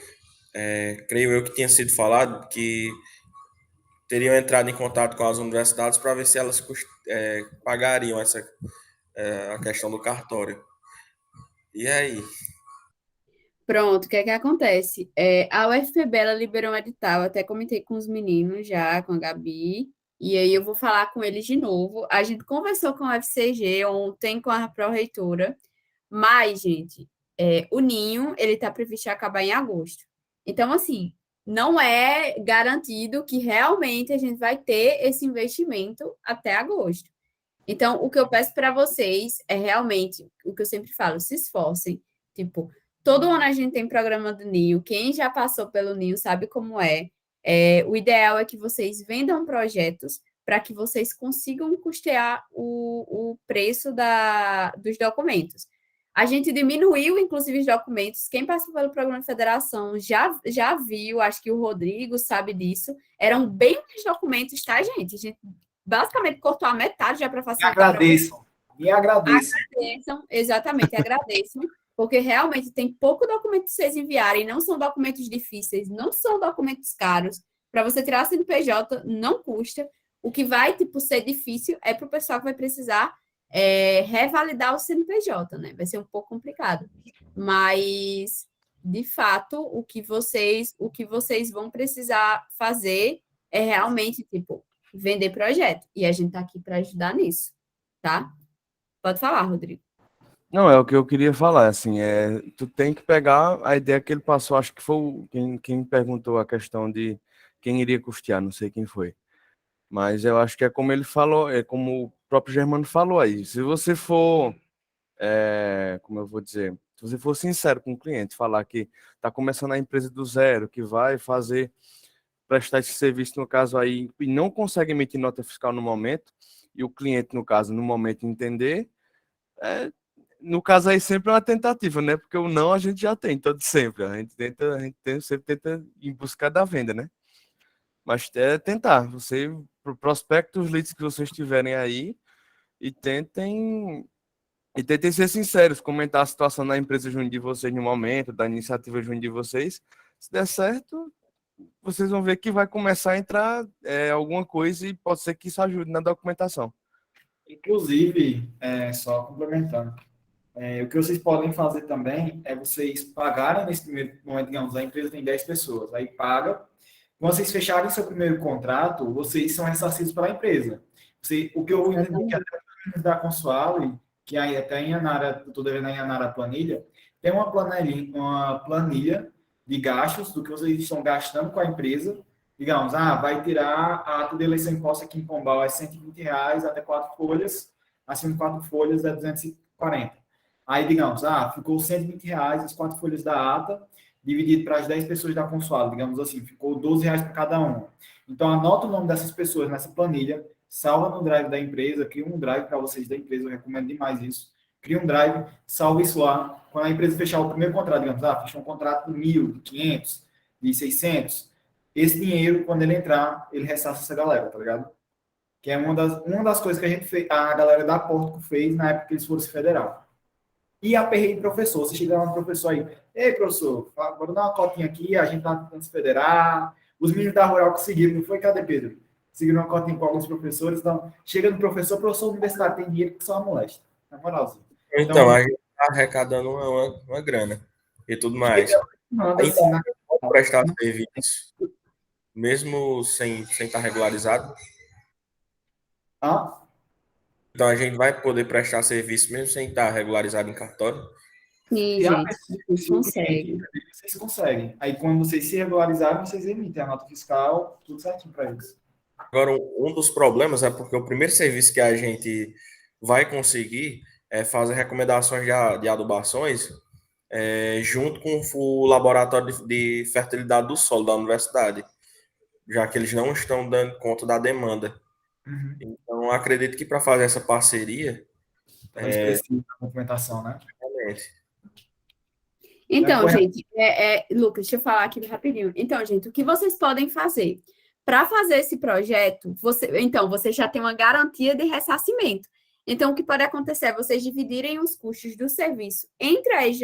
creio eu que tinha sido falado que teriam entrado em contato com as universidades para ver se elas pagariam a questão do cartório. E aí? Pronto, o que é que acontece? A UFPB, ela liberou um edital, eu até comentei com os meninos já, com a Gabi, e aí eu vou falar com eles de novo. A gente conversou com a UFCG ontem, com a pró-reitora, mas, gente, o Ninho, ele está previsto acabar em agosto. Então, assim, não é garantido que realmente a gente vai ter esse investimento até agosto. Então, o que eu peço para vocês é realmente, o que eu sempre falo, se esforcem. Tipo, todo ano a gente tem programa do Ninho, quem já passou pelo Ninho sabe como é. O ideal é que vocês vendam projetos para que vocês consigam custear o preço dos documentos. A gente diminuiu, inclusive, os documentos. Quem passou pelo programa de federação já viu, acho que o Rodrigo sabe disso. Eram bem mais documentos, tá, gente? A gente basicamente cortou a metade já para facilitar. Me agradeçam. Agradeçam, exatamente, agradeçam, porque realmente tem pouco documento que vocês enviarem, não são documentos difíceis, não são documentos caros. Para você tirar a CNPJ, não custa. O que vai, ser difícil é para o pessoal que vai precisar revalidar o CNPJ, né? Vai ser um pouco complicado. Mas, de fato, o que vocês vão precisar fazer é realmente, vender projeto. E a gente está aqui para ajudar nisso, tá? Pode falar, Rodrigo. Não, é o que eu queria falar, assim, tu tem que pegar a ideia que ele passou, acho que foi quem perguntou a questão de quem iria custear, não sei quem foi. Mas eu acho que é como ele falou, é como o próprio Germano falou aí, se você for, como eu vou dizer, se você for sincero com o cliente, falar que está começando a empresa do zero, que vai prestar esse serviço, no caso aí, e não consegue emitir nota fiscal no momento, e o cliente, no caso, no momento entender, no caso aí sempre é uma tentativa, né? Porque o não a gente já tem, todo sempre. A gente sempre tenta ir buscar da venda, né? Mas tentar, prospectos os leads que vocês tiverem aí e tentem ser sinceros, comentar a situação da empresa junto de vocês no momento, da iniciativa junto de vocês. Se der certo, vocês vão ver que vai começar a entrar alguma coisa e pode ser que isso ajude na documentação. Inclusive, só complementando, o que vocês podem fazer também é vocês pagarem nesse primeiro momento, digamos, a empresa tem 10 pessoas, aí paga. Quando vocês fecharem seu primeiro contrato, vocês são ressarcidos pela empresa. O que eu entendi que até da Consual, que aí até em Yanara, eu estou devendo a Yanara a planilha, tem uma planilha de gastos do que vocês estão gastando com a empresa. Digamos, vai tirar a ata de eleição imposta aqui em Pombal é R$120, até 4 folhas, acima de 4 folhas é 240. Aí, digamos, ficou R$120 as 4 folhas da ata, dividido para as 10 pessoas da Consual, digamos assim, ficou R$12 para cada uma. Então, anota o nome dessas pessoas nessa planilha, salva no drive da empresa, cria um drive para vocês da empresa, eu recomendo demais isso. Cria um drive, salva isso lá. Quando a empresa fechar o primeiro contrato, digamos, fechou um contrato de 1.000, de 500, de 600, esse dinheiro, quando ele entrar, ele ressarce essa galera, tá ligado? Que é uma das coisas que a galera da Porto fez na época que eles foram se federal. e aperrei professor. Você chega lá no professor aí, ei, professor, vou dar uma cotinha aqui, a gente tá tentando se federar. Os meninos da Rural conseguiram, não foi? Cadê Pedro? Conseguiram uma cotinha com alguns professores. Então, chega no professor, professor universitário tem dinheiro que só a molesta. Na moralzinha. Então, a gente está arrecadando uma grana e tudo mais. Manda Ainda assim, na... pode prestar serviço, mesmo sem estar regularizado. Ah? Então, a gente vai poder prestar serviço mesmo sem estar regularizado em cartório. Sim, Se a gente, pessoa- vocês se o cliente, conseguem. vocês conseguem. Aí, quando vocês se regularizarem, vocês emitem a nota fiscal, tudo certinho para eles. Agora, um dos problemas é porque o primeiro serviço que a gente vai conseguir é fazer recomendações de adubações junto com o laboratório de fertilidade do solo da universidade, já que eles não estão dando conta da demanda. Uhum. Então, acredito que para fazer essa parceria, Mas precisa da documentação, né? realmente, Então, Foi- gente, Lucas, deixa eu falar aqui rapidinho. Então, gente, o que vocês podem fazer? Para fazer esse projeto, você já tem uma garantia de ressarcimento. Então, o que pode acontecer é vocês dividirem os custos do serviço entre a EJ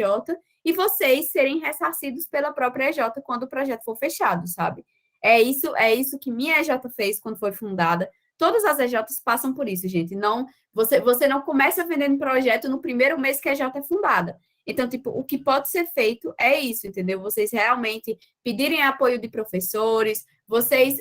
e vocês serem ressarcidos pela própria EJ quando o projeto for fechado, sabe? É isso que minha EJ fez quando foi fundada. Todas as EJs passam por isso, gente. Não, você não começa vendendo projeto no primeiro mês que a EJ é fundada. Então, tipo, o que pode ser feito é isso, entendeu? Vocês realmente pedirem apoio de professores, vocês...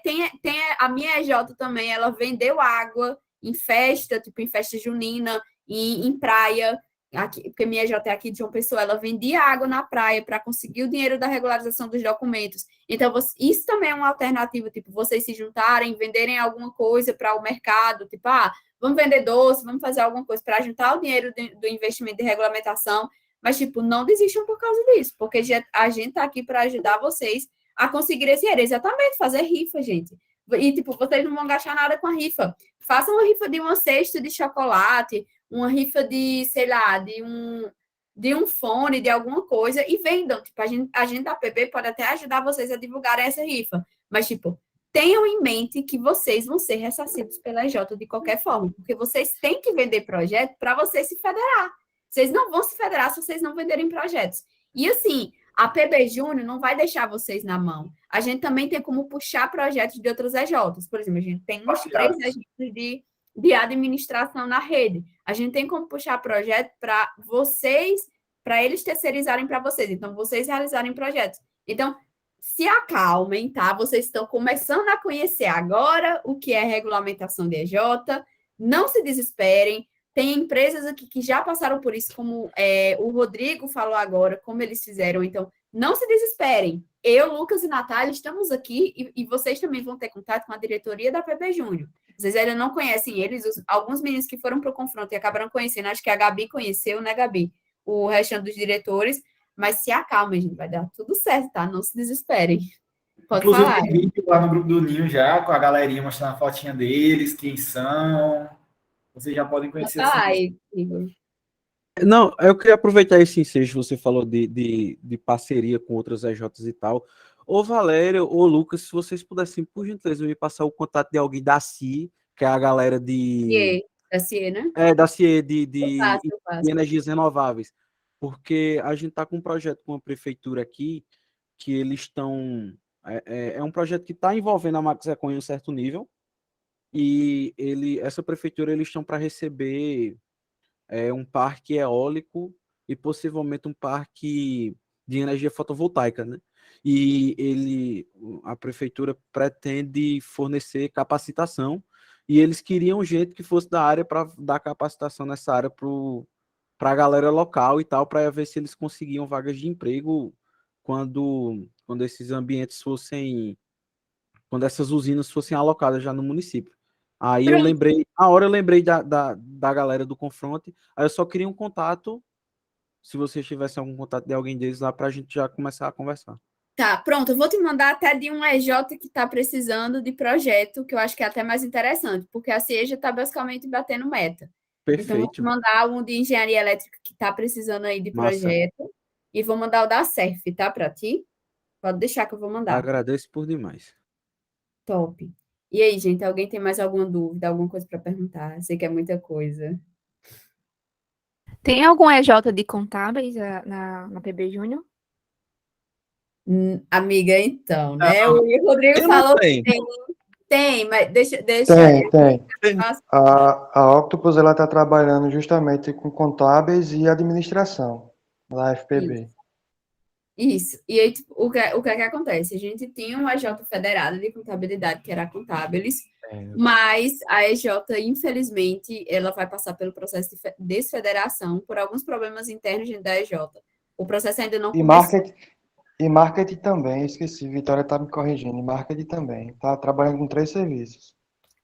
tem a minha EJ também, ela vendeu água em festa, tipo, em festa junina, em praia, aqui, porque minha EJ é aqui de João Pessoa, ela vendia água na praia para conseguir o dinheiro da regularização dos documentos. Então, isso também é uma alternativa, tipo, vocês se juntarem, venderem alguma coisa para o mercado, tipo, vamos vender doce, vamos fazer alguma coisa para juntar o dinheiro do investimento de regulamentação, mas, tipo, não desistam por causa disso, porque a gente tá aqui para ajudar vocês a conseguir esse dinheiro, exatamente, fazer rifa, gente. E, tipo, vocês não vão gastar nada com a rifa. Façam uma rifa de uma cesta de chocolate, uma rifa de, sei lá, de um fone, de alguma coisa, e vendam. Tipo, a gente da PB pode até ajudar vocês a divulgar essa rifa, mas, tipo, tenham em mente que vocês vão ser ressarcidos pela EJ de qualquer forma, porque vocês têm que vender projeto para vocês se federar. Vocês não vão se federar se vocês não venderem projetos. E assim, a PB Júnior não vai deixar vocês na mão. A gente também tem como puxar projetos de outras EJs. Por exemplo, a gente tem uns 3 EJs de administração na rede. A gente tem como puxar projeto para vocês, para eles terceirizarem para vocês. Então, vocês realizarem projetos. Então, se acalmem, tá? Vocês estão começando a conhecer agora o que é regulamentação de EJ. Não se desesperem. Tem empresas aqui que já passaram por isso, como o Rodrigo falou agora, como eles fizeram. Então, não se desesperem. Eu, Lucas e Natália estamos aqui e vocês também vão ter contato com a diretoria da PB Júnior. Vocês ainda não conhecem eles, alguns meninos que foram para o confronto e acabaram conhecendo, acho que a Gabi conheceu, né, Gabi? O restante dos diretores. Mas se acalmem, gente, vai dar tudo certo, tá? Não se desesperem. Pode Inclusive, falar. tem vídeo lá no grupo do Ninho já, com a galerinha mostrando a fotinha deles, quem são. Vocês já podem Pode conhecer falar, assim. Igor. Não, eu queria aproveitar esse ensejo, você falou de parceria com outras EJs e tal. Ô Valério, ô Lucas, se vocês pudessem, por gentileza, me passar o contato de alguém da CIE, que é a galera de... Da CIE, né? da CIE, Eu passo. de energias renováveis. Porque a gente está com um projeto com a prefeitura aqui, que eles estão... É um projeto que está envolvendo a Max Econ em um certo nível, e essa prefeitura, eles estão para receber um parque eólico e possivelmente um parque de energia fotovoltaica, né? E a prefeitura pretende fornecer capacitação e eles queriam gente que fosse da área para dar capacitação nessa área para a galera local e tal, para ver se eles conseguiam vagas de emprego quando esses ambientes fossem, quando essas usinas fossem alocadas já no município. Aí eu lembrei, da galera do Confronte, aí eu só queria um contato, se vocês tivessem algum contato de alguém deles lá, para a gente já começar a conversar. Tá, pronto, eu vou te mandar até de um EJ que está precisando de projeto, que eu acho que é até mais interessante, porque a CIE já está basicamente batendo meta. Perfeito. Então, vou te mandar um de engenharia elétrica que está precisando aí de Massa. projeto, e vou mandar o da CERF, tá, para ti? Pode deixar que eu vou mandar. Agradeço por demais. Top. E aí, gente, alguém tem mais alguma dúvida, alguma coisa para perguntar? Sei que é muita coisa. Tem algum EJ de contábeis na PB Júnior? Amiga, então, né? O Rodrigo Eu não falou que tenho. tem, mas deixa. Tem. Nossa, A Octopus ela está trabalhando justamente com contábeis e administração na FPB. Isso. E aí, tipo, o que é que acontece? A gente tinha uma EJ federada de contabilidade, que era a Contábeis, mas a EJ, infelizmente, ela vai passar pelo processo de desfederação por alguns problemas internos dentro da EJ. O processo ainda não E começou. marketing também, esqueci, Vitória está me corrigindo. E marketing também. Está trabalhando com 3 serviços: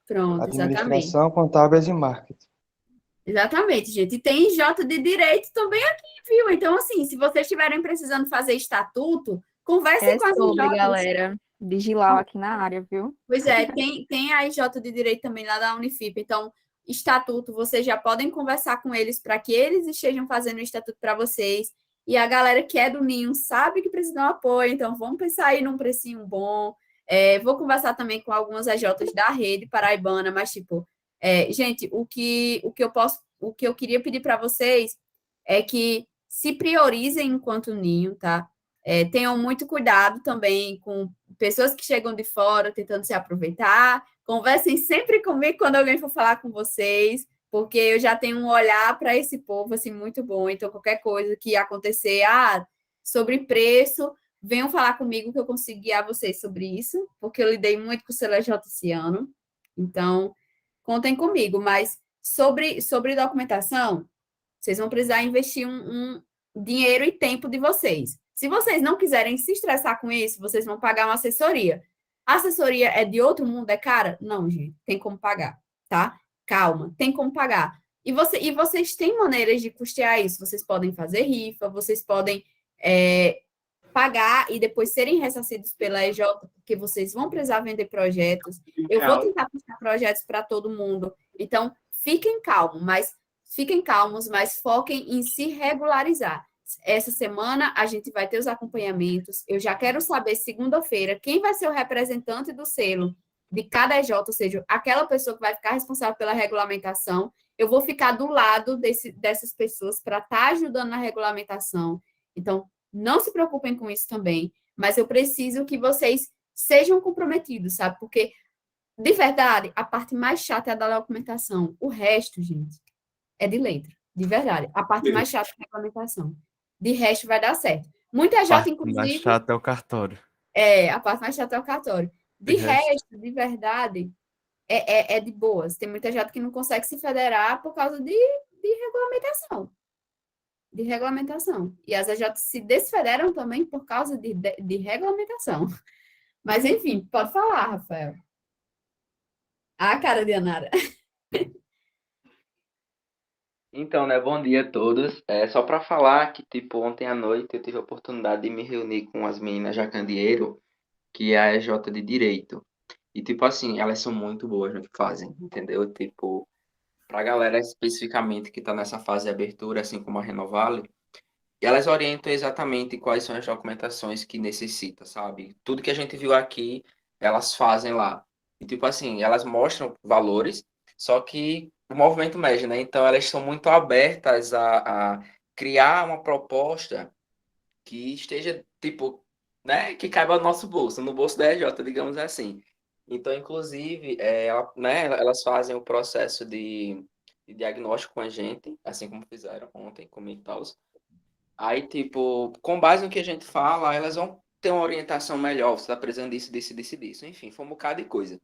Pronto, exatamente. administração, contábeis e marketing. Exatamente, gente. E tem J de direito também aqui, viu? Então, assim, se vocês estiverem precisando fazer estatuto, conversem com as sobre, IJs. galera. Digital aqui na área, viu? Pois é, tem a IJ de direito também lá da Unifip. Então, estatuto, vocês já podem conversar com eles para que eles estejam fazendo o estatuto para vocês. E a galera que é do Ninho sabe que precisa de um apoio, então vamos pensar aí num precinho bom. Vou conversar também com algumas EJs da rede paraibana, mas, tipo, gente, o que eu queria pedir para vocês é que se priorizem enquanto Ninho, tá? Tenham muito cuidado também com pessoas que chegam de fora tentando se aproveitar. Conversem sempre comigo quando alguém for falar com vocês, porque eu já tenho um olhar para esse povo assim muito bom. Então, qualquer coisa que acontecer, sobre preço, venham falar comigo que eu consigo guiar vocês sobre isso, porque eu lidei muito com o CLJ esse ano. Então, contem comigo. Mas sobre documentação, vocês vão precisar investir um dinheiro e tempo de vocês. Se vocês não quiserem se estressar com isso, vocês vão pagar uma assessoria. A assessoria é de outro mundo, é cara? Não, gente, tem como pagar, tá? Calma, tem como pagar. E vocês têm maneiras de custear isso. Vocês podem fazer rifa, vocês podem pagar e depois serem ressarcidos pela EJ, porque vocês vão precisar vender projetos. Eu vou tentar puxar projetos para todo mundo. Então, fiquem calmos, mas foquem em se regularizar. Essa semana a gente vai ter os acompanhamentos. Eu já quero saber, segunda-feira, quem vai ser o representante do selo de cada EJ, ou seja, aquela pessoa que vai ficar responsável pela regulamentação. Eu vou ficar do lado dessas pessoas para estar ajudando na regulamentação. Então, não se preocupem com isso também, mas eu preciso que vocês sejam comprometidos, sabe? Porque, de verdade, a parte mais chata é a da documentação. O resto, gente, é de letra. De verdade. A parte mais chata é a regulamentação. De resto, vai dar certo. Muita A EJ, parte inclusive... mais chata é o cartório. A parte mais chata é o cartório. De resto, de verdade, é de boas. Tem muita EJ que não consegue se federar por causa de regulamentação. De regulamentação. E as EJ se desfederam também por causa de regulamentação. Mas, enfim, pode falar, Rafael. A cara de Anara. Então, né, bom dia a todos. Só para falar que, tipo, ontem à noite eu tive a oportunidade de me reunir com as meninas Jacandieiro, que é a EJ de Direito. E, tipo assim, elas são muito boas no que fazem, entendeu? Tipo, pra galera especificamente que tá nessa fase de abertura, assim como a Renovale, elas orientam exatamente quais são as documentações que necessita, sabe? Tudo que a gente viu aqui, elas fazem lá. E, tipo assim, elas mostram valores, só que o movimento mexe, né? Então, elas são muito abertas a criar uma proposta que esteja, tipo, né? Que caiba no nosso bolso, no bolso da EJ, digamos assim. Então, inclusive, elas fazem o processo de diagnóstico com a gente, assim como fizeram ontem comigo e tal. Aí, tipo, com base no que a gente fala, elas vão ter uma orientação melhor. Você está precisando disso. Enfim, foi um bocado de coisa.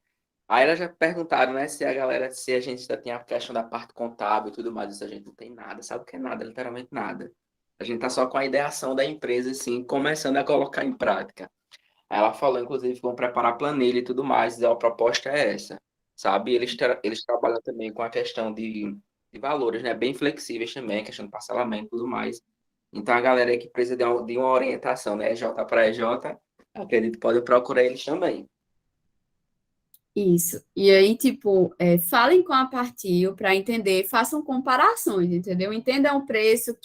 Aí elas já perguntaram, né, se a gente já tem a questão da parte contábil e tudo mais. Isso a gente não tem nada. Sabe o que é nada? Literalmente nada. A gente tá só com a ideação da empresa, assim, começando a colocar em prática. Aí ela falou, inclusive, que vão preparar planilha e tudo mais. E a proposta é essa, sabe? Eles trabalham também com a questão de valores, né? Bem flexíveis também, questão de parcelamento e tudo mais. Então, a galera aí que precisa de uma orientação, né? EJ para EJ, acredito que pode procurar eles também. Isso. E aí, tipo, falem com a Partil para entender, façam comparações, entendeu? Entendam o preço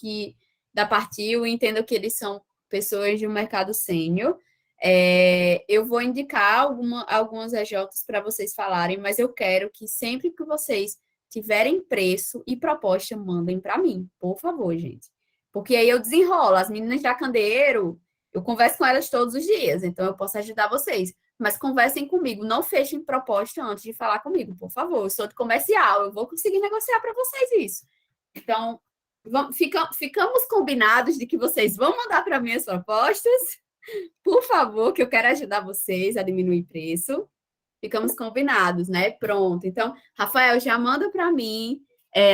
da Partil, entendam que eles são pessoas de um mercado sênior. Eu vou indicar algumas EJs para vocês falarem, mas eu quero que sempre que vocês tiverem preço e proposta, mandem para mim, por favor, gente. Porque aí eu desenrolo. As meninas da Candeeiro, eu converso com elas todos os dias, então eu posso ajudar vocês. Mas conversem comigo, não fechem proposta antes de falar comigo, por favor. Eu sou de comercial, eu vou conseguir negociar para vocês isso. Então, ficamos combinados de que vocês vão mandar para mim as propostas, por favor, que eu quero ajudar vocês a diminuir preço. Ficamos combinados, né? Pronto. Então, Rafael, já manda para mim,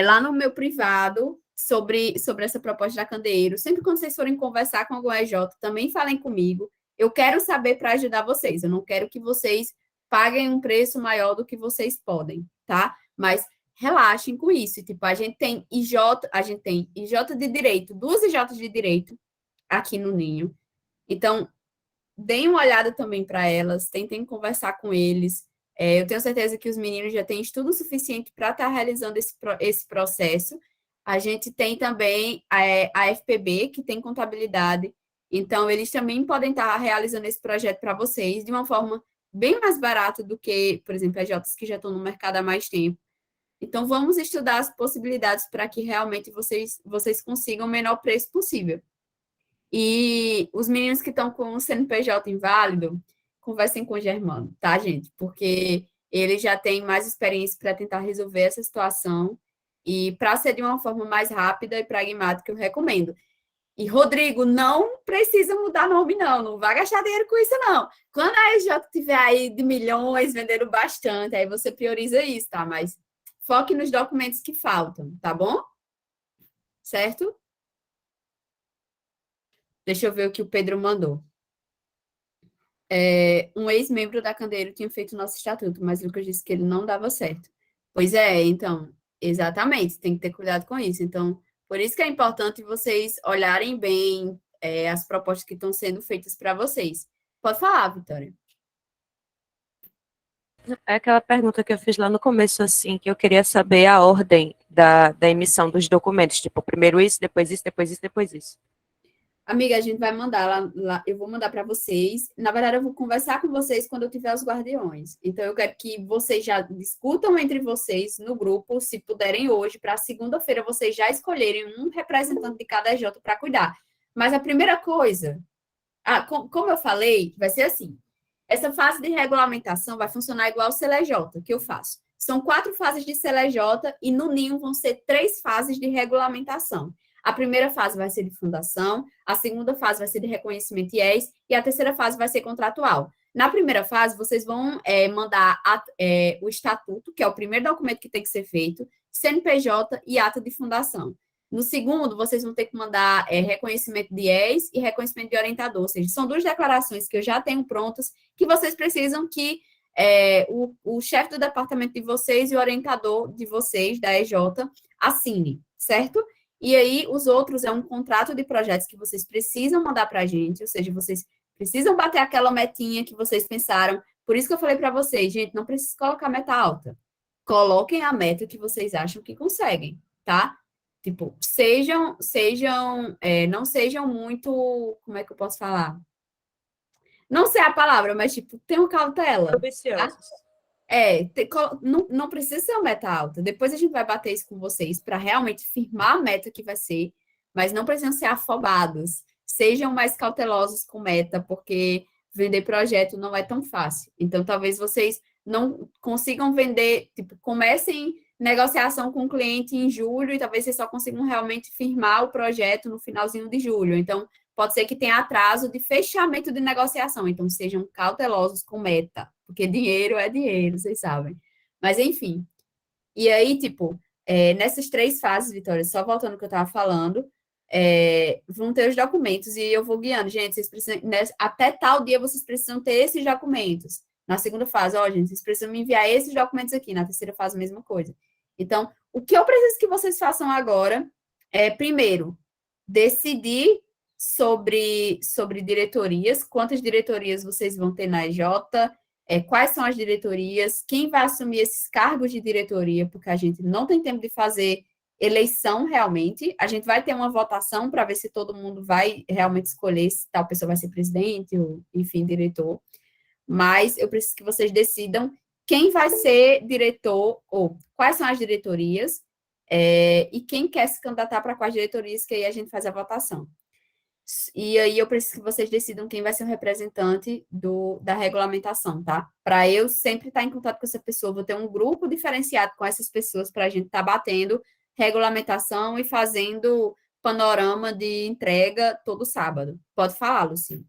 lá no meu privado, sobre essa proposta da Candeeiro. Sempre quando vocês forem conversar com algum EJ, também falem comigo. Eu quero saber para ajudar vocês. Eu não quero que vocês paguem um preço maior do que vocês podem, tá? Mas relaxem com isso. Tipo, a gente tem IJ de direito, 2 IJs de direito aqui no Ninho. Então, deem uma olhada também para elas, tentem conversar com eles. Eu tenho certeza que os meninos já têm estudo suficiente para estar realizando esse processo. A gente tem também a FPB, que tem contabilidade. Então, eles também podem estar realizando esse projeto para vocês de uma forma bem mais barata do que, por exemplo, EJs que já estão no mercado há mais tempo. Então, vamos estudar as possibilidades para que realmente vocês consigam o menor preço possível. E os meninos que estão com o CNPJ inválido, conversem com o Germano, tá, gente? Porque ele já tem mais experiência para tentar resolver essa situação. E para ser de uma forma mais rápida e pragmática, eu recomendo. E, Rodrigo, não precisa mudar nome, não. Não vai gastar dinheiro com isso, não. Quando a EJ tiver aí de milhões, vendendo bastante, aí você prioriza isso, tá? Mas foque nos documentos que faltam, tá bom? Certo? Deixa eu ver o que o Pedro mandou. Um ex-membro da Candeeiro tinha feito o nosso estatuto, mas o Lucas disse que ele não dava certo. Pois é, então, exatamente, tem que ter cuidado com isso. Então, por isso que é importante vocês olharem bem as propostas que estão sendo feitas para vocês. Pode falar, Vitória. É aquela pergunta que eu fiz lá no começo, assim, que eu queria saber a ordem da emissão dos documentos. Tipo, primeiro isso, depois isso, depois isso, depois isso. Amiga, a gente vai mandar lá, eu vou mandar para vocês. Na verdade, eu vou conversar com vocês quando eu tiver os guardiões. Então, eu quero que vocês já discutam entre vocês no grupo, se puderem hoje, para segunda-feira vocês já escolherem um representante de cada EJ para cuidar. Mas a primeira coisa, como eu falei, vai ser assim. Essa fase de regulamentação vai funcionar igual o CLJ, que eu faço. São 4 fases de CLJ e no Ninho vão ser 3 fases de regulamentação. A primeira fase vai ser de fundação, a segunda fase vai ser de reconhecimento IES e a terceira fase vai ser contratual. Na primeira fase, vocês vão mandar o estatuto, que é o primeiro documento que tem que ser feito, CNPJ e ata de fundação. No segundo, vocês vão ter que mandar reconhecimento de IES e reconhecimento de orientador, ou seja, são 2 declarações que eu já tenho prontas, que vocês precisam que o chefe do departamento de vocês e o orientador de vocês, da EJ, assinem, certo? E aí, os outros é um contrato de projetos que vocês precisam mandar para a gente, ou seja, vocês precisam bater aquela metinha que vocês pensaram. Por isso que eu falei para vocês, gente, não precisa colocar meta alta. Coloquem a meta que vocês acham que conseguem, tá? Tipo, não sejam muito, como é que eu posso falar? Não sei a palavra, mas, tipo, tenham cautela. Ambiciosos. Não precisa ser uma meta alta. Depois a gente vai bater isso com vocês para realmente firmar a meta que vai ser, mas não precisam ser afobados. Sejam mais cautelosos com meta, porque vender projeto não é tão fácil. Então, talvez vocês não consigam vender, tipo, comecem negociação com o cliente em julho e talvez vocês só consigam realmente firmar o projeto no finalzinho de julho. Então, pode ser que tenha atraso de fechamento de negociação. Então, sejam cautelosos com meta, porque dinheiro é dinheiro, vocês sabem. Mas, enfim. E aí, tipo, nessas 3 fases, Vitória, só voltando ao que eu estava falando, vão ter os documentos e eu vou guiando. Gente, vocês precisam, até tal dia vocês precisam ter esses documentos. Na segunda fase, gente, vocês precisam me enviar esses documentos aqui. Na terceira fase, a mesma coisa. Então, o que eu preciso que vocês façam agora é, primeiro, decidir sobre diretorias, quantas diretorias vocês vão ter na EJ, quais são as diretorias, quem vai assumir esses cargos de diretoria, porque a gente não tem tempo de fazer eleição realmente, a gente vai ter uma votação para ver se todo mundo vai realmente escolher se tal pessoa vai ser presidente ou, enfim, diretor, mas eu preciso que vocês decidam quem vai ser diretor, ou quais são as diretorias, e quem quer se candidatar para quais diretorias, que aí a gente faz a votação. E aí eu preciso que vocês decidam quem vai ser o representante da regulamentação, tá? Para eu sempre estar em contato com essa pessoa, vou ter um grupo diferenciado com essas pessoas para a gente estar batendo regulamentação e fazendo panorama de entrega todo sábado. Pode falar, Lucinha.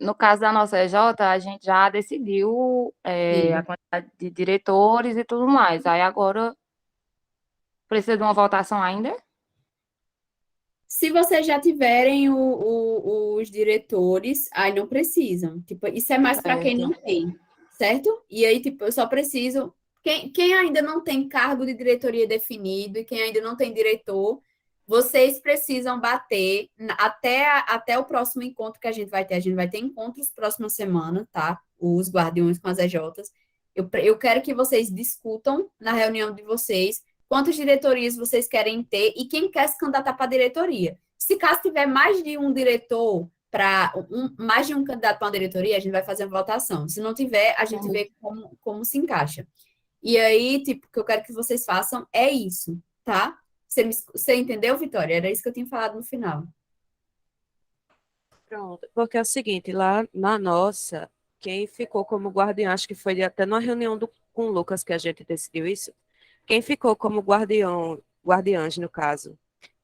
No caso da nossa EJ, a gente já decidiu a quantidade de diretores e tudo mais. Aí agora precisa de uma votação ainda? Se vocês já tiverem os diretores, aí não precisam. Tipo, isso é mais para quem não tem, certo? E aí, tipo, eu só preciso. Quem ainda não tem cargo de diretoria definido e quem ainda não tem diretor, vocês precisam bater até o próximo encontro que a gente vai ter. A gente vai ter encontros próxima semana, tá? Os guardiões com as EJs. Eu quero que vocês discutam na reunião de vocês quantas diretorias vocês querem ter e quem quer se candidatar para a diretoria. Se caso tiver mais de um diretor mais de um candidato para uma diretoria, a gente vai fazer uma votação. Se não tiver, a gente vê como se encaixa. E aí, tipo, o que eu quero que vocês façam é isso, tá? Você entendeu, Vitória? Era isso que eu tinha falado no final. Pronto, porque é o seguinte, lá na nossa, quem ficou como guardião, acho que foi até numa reunião com o Lucas que a gente decidiu isso, quem ficou como guardiãs, no caso,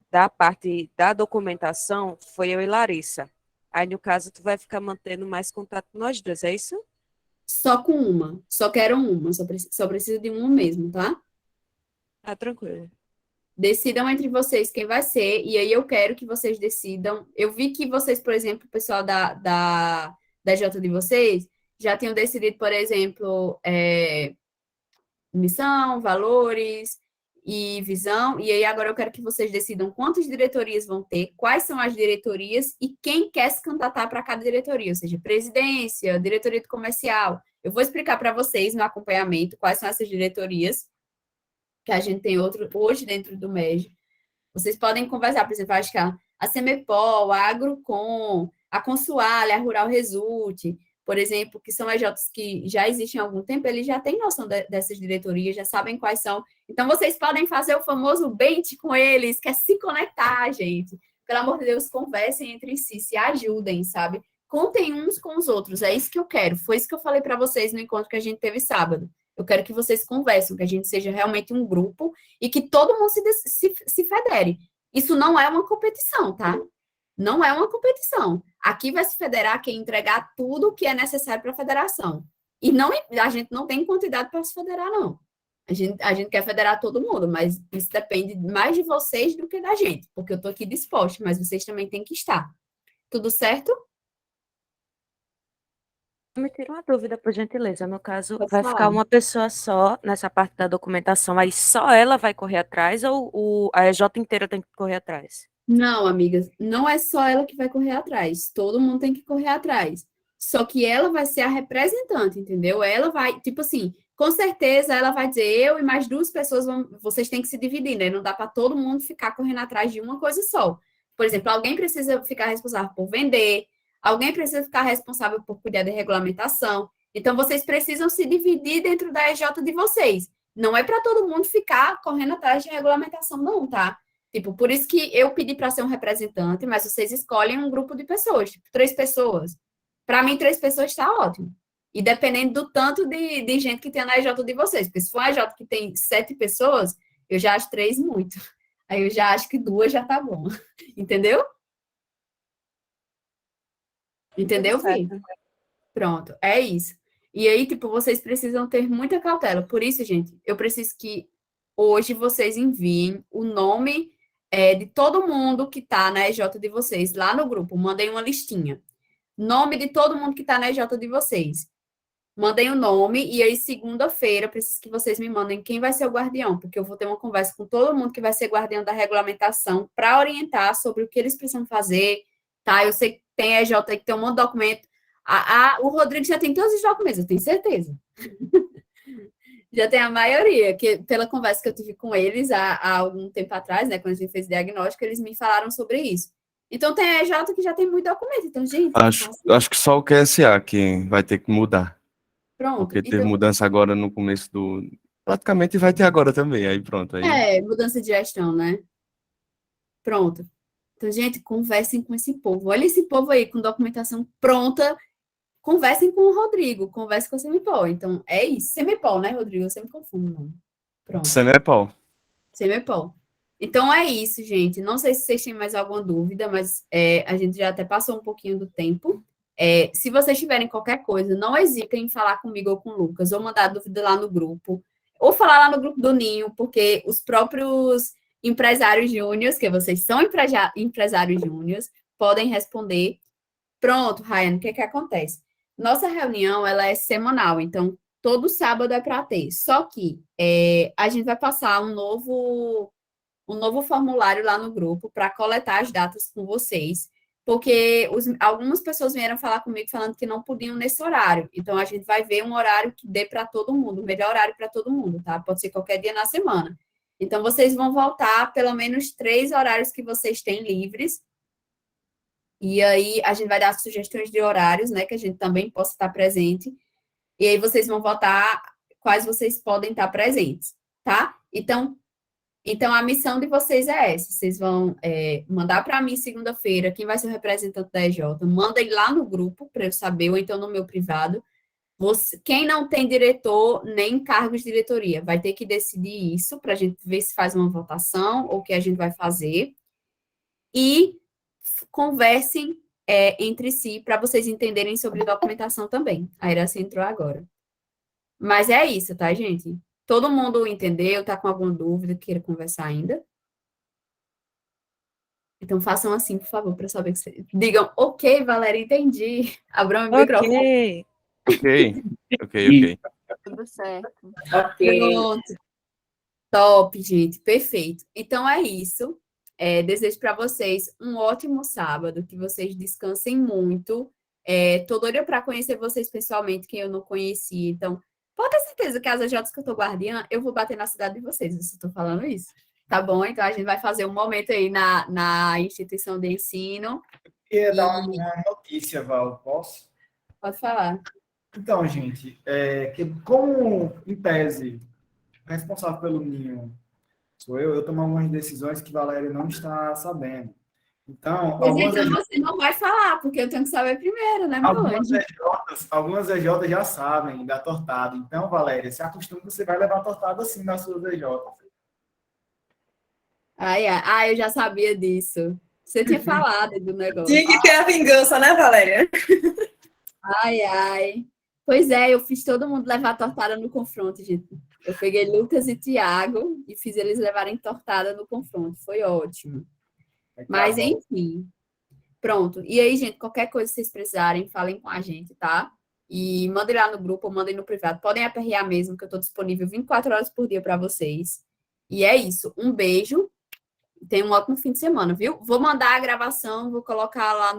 da parte da documentação, foi eu e Larissa. Aí, no caso, tu vai ficar mantendo mais contato com nós duas, é isso? Só com uma. Só quero uma. Só preciso de uma mesmo, tá? Ah, tranquilo. Decidam entre vocês quem vai ser, e aí eu quero que vocês decidam. Eu vi que vocês, por exemplo, o pessoal da J de vocês, já tinham decidido, por exemplo, missão, valores e visão, e aí agora eu quero que vocês decidam quantas diretorias vão ter, quais são as diretorias e quem quer se candidatar para cada diretoria, ou seja, presidência, diretoria de comercial. Eu vou explicar para vocês no acompanhamento quais são essas diretorias que a gente tem hoje dentro do MEG. Vocês podem conversar, por exemplo, acho que a Semepol, a Agrocom, a Consuale, a Rural Resulte, por exemplo, que são EJs que já existem há algum tempo, eles já têm noção dessas diretorias, já sabem quais são. Então, vocês podem fazer o famoso bait com eles, que é se conectar, gente. Pelo amor de Deus, conversem entre si, se ajudem, sabe? Contem uns com os outros, é isso que eu quero. Foi isso que eu falei para vocês no encontro que a gente teve sábado. Eu quero que vocês conversem, que a gente seja realmente um grupo e que todo mundo se federe. Isso não é uma competição, tá? Não é uma competição. Aqui vai se federar quem entregar tudo o que é necessário para a federação. E a gente não tem quantidade para se federar, não. A gente quer federar todo mundo, mas isso depende mais de vocês do que da gente, porque eu estou aqui disposta, mas vocês também têm que estar. Tudo certo? Me tira uma dúvida, por gentileza. No caso, Pode vai falar. ficar uma pessoa só nessa parte da documentação, aí só ela vai correr atrás ou a EJ inteira tem que correr atrás? Não, amigas, não é só ela que vai correr atrás. Todo mundo tem que correr atrás. Só que ela vai ser a representante, entendeu? Ela vai, tipo assim, com certeza ela vai dizer, eu e mais duas pessoas, vocês têm que se dividir, né? Não dá para todo mundo ficar correndo atrás de uma coisa só. Por exemplo, alguém precisa ficar responsável por vender, alguém precisa ficar responsável por cuidar da regulamentação. Então, vocês precisam se dividir dentro da EJ de vocês. Não é para todo mundo ficar correndo atrás de regulamentação, não, tá? Tipo, por isso que eu pedi para ser um representante, mas vocês escolhem um grupo de pessoas, tipo, 3 pessoas. Para mim, 3 pessoas está ótimo. E dependendo do tanto de gente que tem na EJ de vocês, porque se for uma EJ que tem 7 pessoas, eu já acho 3 muito. Aí eu já acho que 2 já tá bom. Entendeu? Entendeu, Vi? Pronto, é isso. E aí, tipo, vocês precisam ter muita cautela. Por isso, gente, eu preciso que hoje vocês enviem o nome de todo mundo que está na EJ de vocês lá no grupo. Mandem uma listinha. Nome de todo mundo que está na EJ de vocês. Mandem o nome e aí, segunda-feira, preciso que vocês me mandem quem vai ser o guardião, porque eu vou ter uma conversa com todo mundo que vai ser guardião da regulamentação para orientar sobre o que eles precisam fazer, tá? Eu sei que tem EJ que tem um monte de documento. O Rodrigo já tem todos os documentos, eu tenho certeza. Já tem a maioria, que pela conversa que eu tive com eles há algum tempo atrás, né, quando a gente fez o diagnóstico, eles me falaram sobre isso. Então tem a EJ que já tem muito documento. Então, gente, Acho que só o QSA que vai ter que mudar. pronto. Porque teve Então, mudança agora no começo do. Praticamente vai ter agora também. Aí pronto. Aí... mudança de gestão, né? Pronto. Então, gente, conversem com esse povo. Olha esse povo aí com documentação pronta. Conversem com o Rodrigo, conversem com o Semipol. Então, é isso. Semipol, né, Rodrigo? Eu sempre confundo o nome. Pronto. Semepol. Semipol. Então, é isso, gente. Não sei se vocês têm mais alguma dúvida, mas a gente já até passou um pouquinho do tempo. Se vocês tiverem qualquer coisa, não hesitem em falar comigo ou com o Lucas, ou mandar dúvida lá no grupo, ou falar lá no grupo do Ninho, porque os próprios empresários júniores, que vocês são empresários júniores, podem responder. Pronto, Ryan, o que acontece? Nossa reunião, ela é semanal, então todo sábado é para ter. Só que a gente vai passar um novo formulário lá no grupo para coletar as datas com vocês, porque algumas pessoas vieram falar comigo falando que não podiam nesse horário. Então, a gente vai ver um horário que dê para todo mundo, o melhor horário para todo mundo, tá? Pode ser qualquer dia na semana. Então, vocês vão voltar pelo menos 3 horários que vocês têm livres. E aí, a gente vai dar sugestões de horários, né? Que a gente também possa estar presente. E aí, vocês vão votar quais vocês podem estar presentes, tá? Então, a missão de vocês é essa. Vocês vão mandar para mim segunda-feira quem vai ser o representante da EJ. Mandem lá no grupo para eu saber, ou então no meu privado. Quem não tem diretor nem cargos de diretoria vai ter que decidir isso para a gente ver se faz uma votação ou o que a gente vai fazer. E conversem entre si para vocês entenderem sobre documentação também. A Iraci entrou agora. Mas é isso, tá, gente? Todo mundo entendeu? Tá com alguma dúvida, queira conversar ainda? Então façam assim, por favor, para saber que vocês... Digam, ok, Valéria, entendi. Abram o microfone. Ok. Tudo certo. Pronto. Top, gente. Perfeito. Então é isso. Desejo para vocês um ótimo sábado, que vocês descansem muito. Tô doida para conhecer vocês pessoalmente, quem eu não conheci. Então, pode ter certeza que as AJs que eu tô guardiã, eu vou bater na cidade de vocês, eu só tô falando isso. Tá bom? Então, a gente vai fazer um momento aí na instituição de ensino. Eu queria dar uma notícia, Val, posso? Pode falar. Então, gente, que como, em tese, responsável pelo Ninho sou eu tomo algumas decisões que Valéria não está sabendo. Então, Mas então você não vai falar, porque eu tenho que saber primeiro, né, meu anjo? Algumas EJs já sabem da tortada. Então, Valéria, se acostume, você vai levar a tortada assim nas suas EJs. Eu já sabia disso. Você tinha falado do negócio. Tinha que ter a vingança, né, Valéria? Pois eu fiz todo mundo levar a tortada no confronto, gente. Eu peguei Lucas e Thiago e fiz eles levarem tortada no confronto. Foi ótimo. Mas, enfim. Pronto. E aí, gente, qualquer coisa que vocês precisarem, falem com a gente, tá? E mandem lá no grupo ou mandem no privado. Podem aperrear mesmo, que eu estou disponível 24 horas por dia para vocês. E é isso. Um beijo. Tenham um ótimo fim de semana, viu? Vou mandar a gravação, vou colocar lá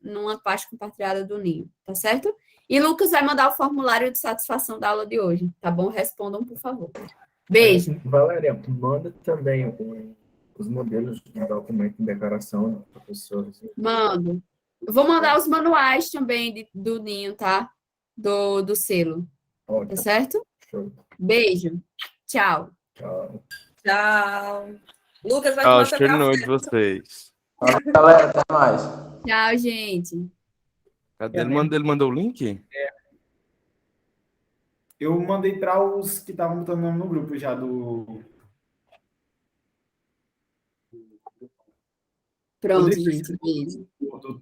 numa pasta compartilhada do Ninho, tá certo? E Lucas vai mandar o formulário de satisfação da aula de hoje, tá bom? Respondam, por favor. Beijo. Valéria, manda também os modelos de documento de declaração dos professores. Mando. Eu vou mandar os manuais também do Ninho, tá? Do selo. Ótimo. Tá certo? Show. Beijo. Tchau. Tchau. Lucas vai Tchau, tomar seu cheiro café. noite de vocês. Galera, até mais. Tchau, gente. Cadê? Ele mandou o link? Eu mandei para os que estavam botando nome no grupo já do... Pronto, Rodrigo, gente. Beijo.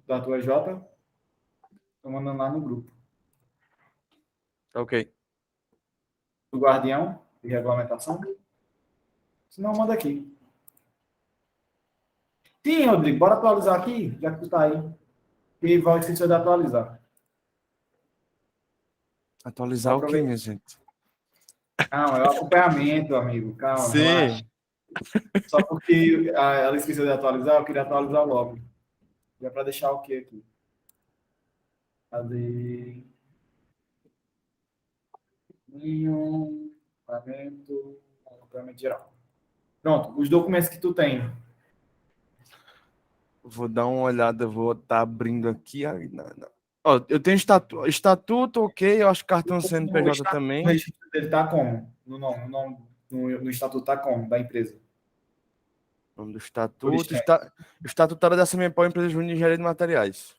Da tua J. Estou mandando lá no grupo. Ok. Do Guardião, de regulamentação. Se não, manda aqui. Sim, Rodrigo, bora atualizar aqui, já que tu tá aí. E vai esquecer de atualizar. Atualizar o quê, minha gente? Não, é o acompanhamento, amigo. Calma. Sim. Relaxa. Só porque ela esqueceu de atualizar, eu queria atualizar logo. Já para deixar o quê aqui? Cadê? Acompanhamento geral. Pronto, os documentos que tu tem. Vou dar uma olhada, vou estar abrindo aqui. Ó, eu tenho estatuto, ok, eu acho que cartão CNPJ também. O registro dele tá como? No estatuto tá como? Da empresa. Nome do estatuto. Estatutário da Semepol, Empresa Júnior de Engenharia de Materiais.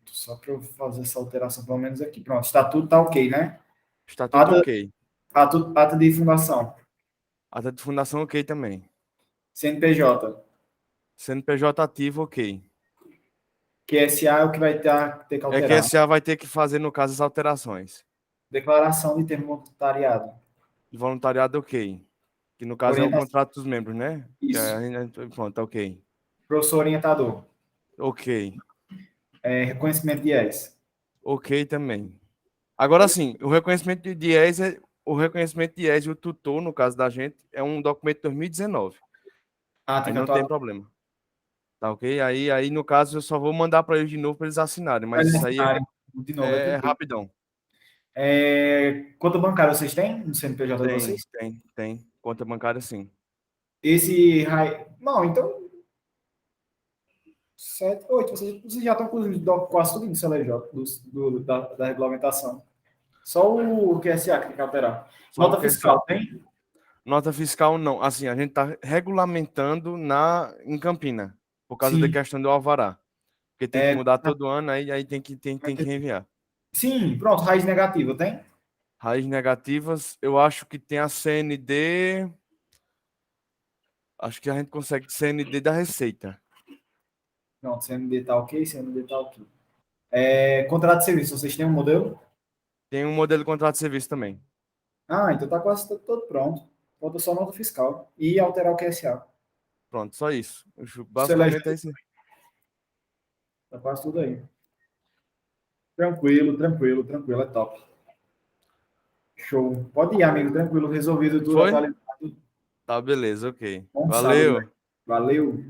Só para eu fazer essa alteração, pelo menos aqui. Pronto, estatuto tá ok, né? Estatuto ok. Ata de fundação. Ata de fundação ok também. CNPJ. CNPJ ativo ok. QSA é o que vai ter que alterar. QSA vai ter que fazer, no caso, as alterações. Declaração de termo voluntariado. De voluntariado ok. Que no caso é o Orientação. contrato dos membros, né? Isso. Pronto, ok. Professor orientador. Ok. Reconhecimento de IES. Ok também. Agora sim, o reconhecimento de IES e o tutor, no caso da gente, é um documento de 2019. Aí não tem problema. Tá ok? Aí, no caso, eu só vou mandar para eles de novo para eles assinarem, mas isso aí de novo, é rapidão. Conta bancária vocês têm no CNPJ de vocês? Tem. Conta bancária, sim. Não, então 7, 8, vocês já estão com os quase tudo no CLJ da regulamentação. Só o QSA que tem que alterar. Nota fiscal, tem? Nota fiscal, não. Assim, a gente está regulamentando em Campina, por causa da questão do alvará. Porque tem que mudar todo ano, aí tem que reenviar. Sim, pronto. Raiz negativa, tem? Raízes negativas, eu acho que tem a CND. Acho que a gente consegue CND da Receita. Pronto, CND tá ok, CND tá ok. Contrato de serviço, vocês têm um modelo? Tem um modelo de contrato de serviço também. Então tá quase todo pronto. Falta só nota fiscal e alterar o QSA. Pronto, só isso. Basicamente é isso. Tá quase tudo aí. Tranquilo, é top. Show. Pode ir, amigo, tranquilo, resolvido tudo, Foi? atualizado. Tá, beleza, ok. Bom Valeu. sábado, valeu.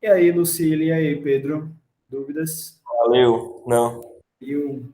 E aí, Lucília, e aí, Pedro? Dúvidas? Valeu. Não. E o